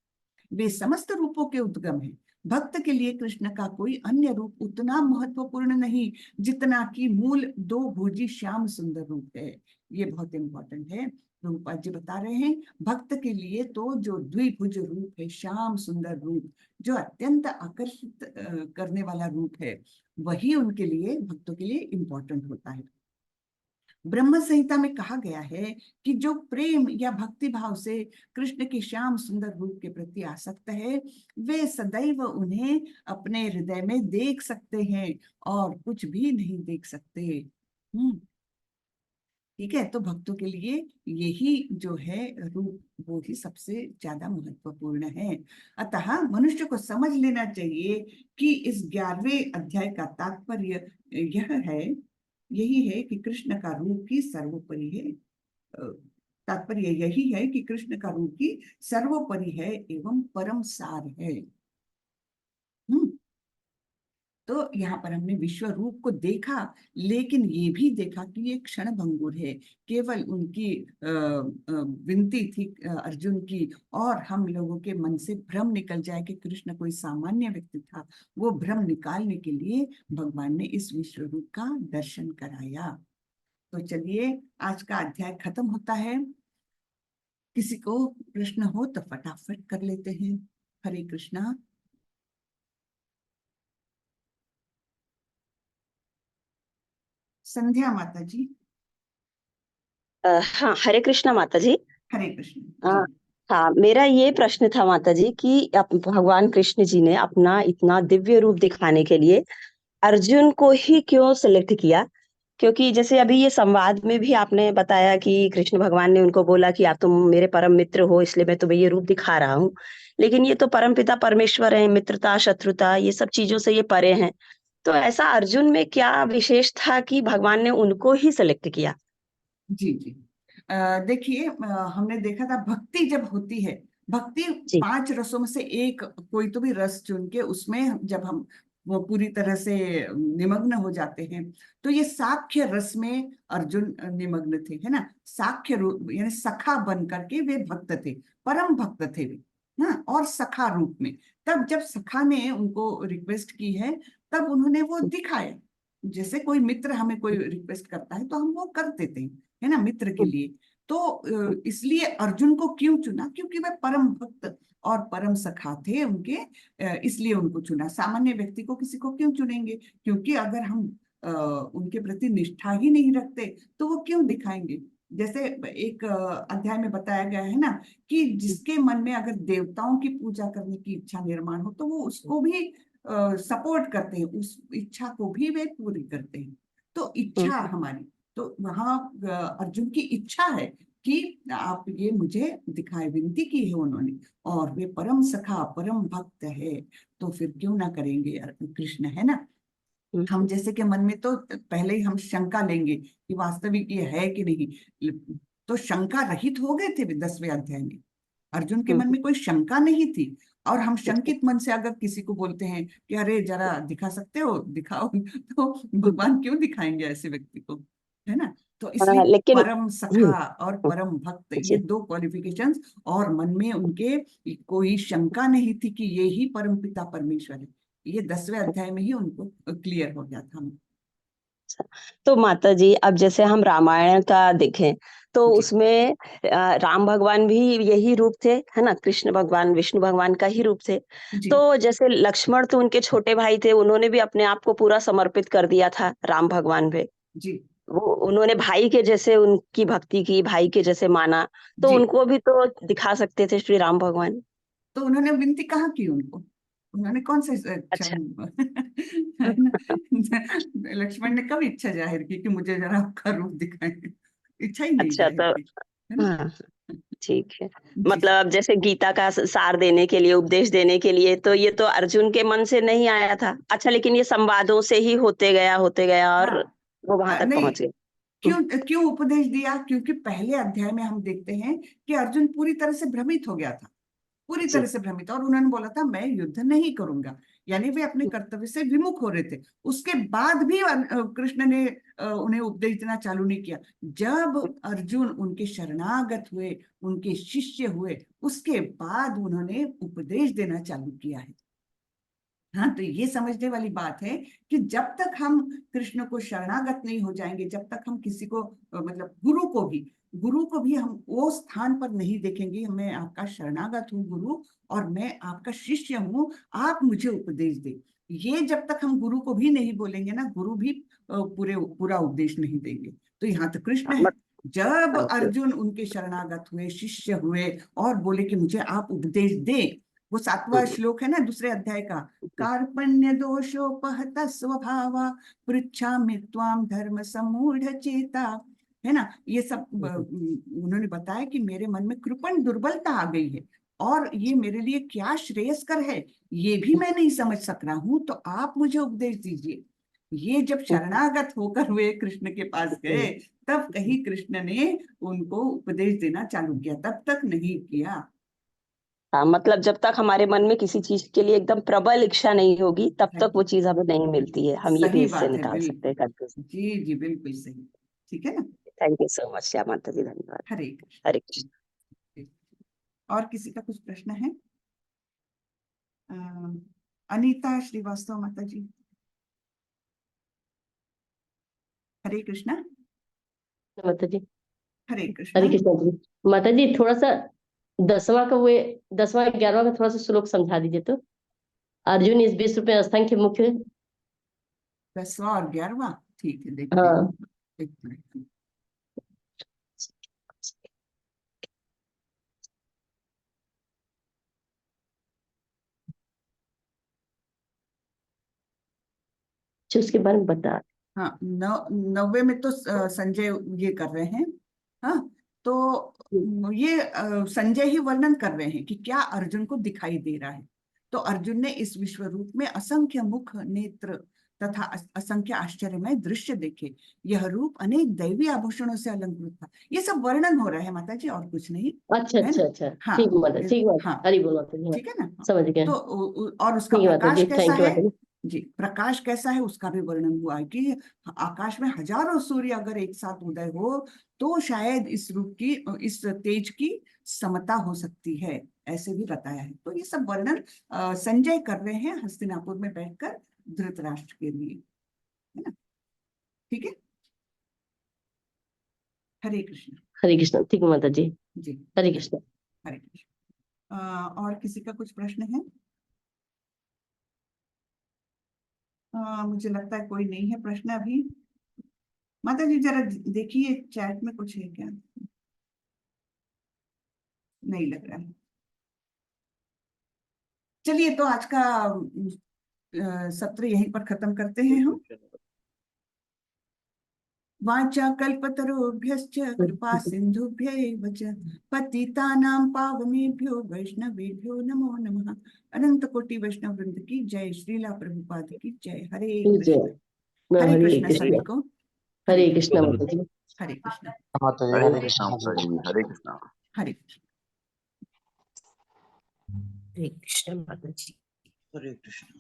वे समस्त रूपों के उद्गम हैं। भक्त के लिए कृष्ण का कोई अन्य रूप उतना महत्वपूर्ण नहीं जितना कि मूल दो भुजी श्याम सुंदर रूप है। ये बहुत इंपॉर्टेंट है। प्रभुपाद जी बता रहे हैं, भक्त के लिए तो जो द्विभुज रूप है, श्याम सुंदर रूप, जो अत्यंत आकर्षित करने वाला रूप है, वही उनके लिए, भक्तों के लिए इंपॉर्टेंट होता है। ब्रह्म संहिता में कहा गया है कि जो प्रेम या भक्ति भाव से कृष्ण के श्याम सुंदर रूप के प्रति आसक्त है, वे सदैव उन्हें अपने हृदय में देख सकते हैं और कुछ भी नहीं देख सकते। ठीक है, तो भक्तों के लिए यही जो है रूप, वो ही सबसे ज्यादा महत्वपूर्ण है। अतः मनुष्य को समझ लेना चाहिए कि इस 11वें अध्याय का तात्पर्य यह है, यही है कि कृष्ण का रूप ही सर्वोपरि है। तात्पर्य यही है कि कृष्ण का रूप ही सर्वोपरि है एवं परम सार है। हम्म तो यहाँ पर हमने विश्व रूप को देखा, लेकिन ये भी देखा कि ये क्षण भंगुर है। केवल उनकी विनती थी अर्जुन की, और हम लोगों के मन से भ्रम निकल जाए कि कृष्ण कोई सामान्य व्यक्ति था, वो भ्रम निकालने के लिए भगवान ने इस विश्व रूप का दर्शन कराया। तो चलिए, आज का अध्याय खत्म होता है। किसी को प्रश्न हो तो फटाफट कर लेते हैं। हरे कृष्णा। संध्या माता जी। हाँ, हरे कृष्णा माता जी। हरे कृष्ण अ, जी। हाँ, मेरा ये प्रश्न था माता जी कि भगवान कृष्ण जी ने अपना इतना दिव्य रूप दिखाने के लिए अर्जुन को ही क्यों सिलेक्ट किया? क्योंकि जैसे अभी ये संवाद में भी आपने बताया कि कृष्ण भगवान ने उनको बोला कि आप तुम मेरे परम मित्र हो, इसलिए मैं तुम्हें ये रूप दिखा रहा हूँ। लेकिन ये तो परमपिता परमेश्वर है, मित्रता शत्रुता ये सब चीजों से ये परे हैं। तो ऐसा अर्जुन में क्या विशेष था कि भगवान ने उनको ही सिलेक्ट किया? जी जी। देखिए, हमने देखा था भक्ति जब होती है, भक्ति जी। 5 रसों में से एक कोई तो भी रस चुन के उसमें जब हम वो पूरी तरह से निमग्न हो जाते हैं, तो ये साख्य रस में अर्जुन निमग्न थे, है ना। साख्य रूप यानी सखा बन करके वे भक्त थे, परम भक्त थे वे, हाँ, और सखा रूप में। तब जब सखा ने उनको रिक्वेस्ट की है, तब उन्होंने वो दिखाया। जैसे कोई मित्र हमें कोई रिक्वेस्ट करता है तो हम वो कर देते हैं, है ना, मित्र के लिए। तो इसलिए अर्जुन को क्यों चुना? क्योंकि वह परम भक्त और परम सखा थे उनके, इसलिए उनको चुना। सामान्य व्यक्ति को किसी को क्यों चुनेंगे? क्योंकि अगर हम उनके प्रति निष्ठा ही नहीं रखते तो वो क्यों दिखाएंगे? जैसे एक अध्याय में बताया गया है ना कि जिसके मन में अगर देवताओं की पूजा करने की इच्छा निर्माण हो तो वो उसको भी सपोर्ट करते हैं, उस इच्छा को भी वे पूरी करते हैं। तो इच्छा हमारी, तो वहां अर्जुन की इच्छा है कि आप ये मुझे दिखाए, विनती की है उन्होंने, और वे परम सखा परम भक्त है, तो फिर क्यों ना करेंगे कृष्ण, है ना। हम जैसे कि मन में तो पहले ही हम शंका लेंगे कि वास्तविक ये है कि नहीं, तो शंका रहित हो गए थे 10वें अध्याय में। अर्जुन के मन में कोई शंका नहीं थी। और हम शंकित मन से अगर किसी को बोलते हैं कि अरे जरा दिखा सकते हो, दिखाओ, तो भगवान क्यों दिखाएंगे ऐसे व्यक्ति को, है ना। तो इसलिए लेकिन परम सखा और परम भक्त, ये जी, 2 क्वालिफिकेशंस, और मन में उनके कोई शंका नहीं थी कि ये ही परम पिता परमेश्वर है। ये 10वें अध्याय में ही उनको क्लियर हो गया था। तो माता जी अब जैसे हम रामायण का देखें तो जी उसमें राम भगवान भी यही रूप थे, है ना? कृष्ण भगवान विष्णु भगवान का ही रूप थे। जी तो जैसे लक्ष्मण तो उनके छोटे भाई थे, उन्होंने भी अपने आप को पूरा समर्पित कर दिया था राम भगवान पे। जी वो उन्होंने भाई के जैसे उनकी भक्ति की, भाई के जैसे माना, तो जी। उनको भी तो दिखा सकते थे श्री राम भगवान। तो उन्होंने विनती कहाँ की उनको? उन्होंने कौन सा इच्छा अच्छा। है ना, लक्ष्मण ने कब इच्छा जाहिर की कि मुझे जरा आपका रूप दिखाएं? इच्छा ही नहीं अच्छा जाहिर तो की, है ना। हाँ, ठीक है। जी मतलब अब जैसे गीता का सार देने के लिए, उपदेश देने के लिए तो ये तो अर्जुन के मन से नहीं आया था। अच्छा लेकिन ये संवादों से ही होते गया और हाँ। वो वहां तक नहीं, पहुंच गए। हुँ, क्यों क्यों उपदेश दिया? क्योंकि पहले अध्याय में हम देखते हैं कि अर्जुन पूरी तरह से भ्रमित हो गया था, पूरी तरह जी। से भ्रमित, और उन्होंने बोला था मैं युद्ध नहीं करूंगा, यानी वे अपने कर्तव्य से विमुख हो रहे थे। उसके बाद भी कृष्ण ने उन्हें उपदेश देना चालू नहीं किया। जब अर्जुन उनके शरणागत हुए, उनके शिष्य हुए, उसके बाद उन्होंने उपदेश देना चालू किया है। हाँ, तो ये समझने वाली बात है कि जब तक हम कृष्ण को शरणागत नहीं हो जाएंगे, जब तक हम किसी को मतलब गुरु को भी हम वो स्थान पर नहीं देखेंगे, मैं आपका शरणागत हूँ गुरु, और मैं आपका शिष्य हूँ, आप मुझे उपदेश दे, ये जब तक हम गुरु को भी नहीं बोलेंगे ना, गुरु भी पूरा उपदेश नहीं देंगे। तो यहाँ तो कृष्ण हाँ, है, जब ओके। अर्जुन उनके शरणागत हुए, शिष्य हुए, और बोले कि मुझे आप उपदेश दें, वो 7वां हुँ, श्लोक है ना 2 अध्याय का, हुँ, कार्पण्य दोषोपहत स्वभावा पृच्छामि त्वाम धर्म सम्मूढ़ चेता, है ना। ये सब हुँ, हुँ। उन्होंने बताया कि मेरे मन में कृपण दुर्बलता आ गई है, और ये मेरे लिए क्या श्रेयस्कर है ये भी मैं नहीं समझ सक रहा हूं, तो आप मुझे उपदेश दीजिए। ये जब शरणागत होकर वे कृष्ण के पास गए, तब कहीं कृष्ण ने उनको उपदेश देना चालू किया, तब तक नहीं किया। हाँ, मतलब जब तक हमारे मन में किसी चीज़ के लिए एकदम प्रबल इच्छा नहीं होगी, तब तक वो चीज़ हमें नहीं मिलती है। हम ये भी सही इससे बात है, निकाल सकते हैं बिल्कुल। कंक्लूज़न। जी जी, बिल्कुल सही। ठीक है ना। थैंक यू सो मच, या माता जी, धन्यवाद। हरे हरे कृष्ण। कृष्ण। और किसी का कुछ प्रश्न है? अ, अनीता श्रीवास्तव माता जी, हरे कृष्णा। माता जी। हरे हरे कृष्णा। कृष्णा जी। माता जी थोड़ा सा 10वां का वो 10वां 11वां का थोड़ा सा श्लोक समझा दीजिए तो। अर्जुन इस विश्व में असंख्य मुख्य। 10वां और 11वां, ठीक है, देखते हैं। हाँ। एक मिनट। जो उसके बारे में बता। हाँ, 90 में तो संजय ये कर रहे हैं। हाँ, तो ये संजय ही वर्णन कर रहे हैं कि क्या अर्जुन को दिखाई दे रहा है। तो अर्जुन ने इस विश्व रूप में असंख्य मुख नेत्र तथा असंख्य आश्चर्यमय दृश्य देखे। यह रूप अनेक दैवी आभूषणों से अलंकृत था। ये सब वर्णन हो रहा है माता जी, और कुछ नहीं, अच्छा है अच्छा ना। अच्छा। ठीक हाँ माता, ठीक माता, हाँ, हरी बोल माता जी, हाँ। ठीक है ना। हाँ। समझ गए। तो और उसका ठीक है माता प्रकाश जी, कैसा थैंक यू है? माता जी। जी, प्रकाश कैसा है उसका भी वर्णन हुआ है कि आकाश में हजारों सूर्य अगर एक साथ उदय हो तो शायद इस रूप की, इस तेज की समता हो सकती है, ऐसे भी बताया है। तो ये सब वर्णन संजय कर रहे हैं हस्तिनापुर में बैठकर धृतराष्ट्र के लिए, है ना। ठीक है। हरे कृष्ण। हरे कृष्ण। ठीक है माता जी। जी, हरे कृष्ण। हरे कृष्ण। और किसी का कुछ प्रश्न है? मुझे लगता है कोई नहीं है प्रश्न अभी। माता जी जरा देखिए चैट में कुछ है क्या? नहीं लग रहा है। चलिए तो आज का सत्र यहीं पर खत्म करते हैं हम। वाचा कल्पतरुभ्यश्च कृपा सिंधुभ्यैव च पतितानां पावनेभ्यो वैष्णवेभ्यो नमो नमः। अनंत कोटि वैष्णव वृंद की जय। श्रीला प्रभुपाद की जय। हरे जय। कृष्ण। हरे हरे कृष्ण सभी कृष्ण। को। हरे कृष्ण माता जी। हरे कृष्ण। माता जी हरे हरे कृष्णा कृष्णा माता जी। जी, हरे कृष्णा। हरे कृष्ण। हरे कृष्ण माता जी। हरे कृष्ण।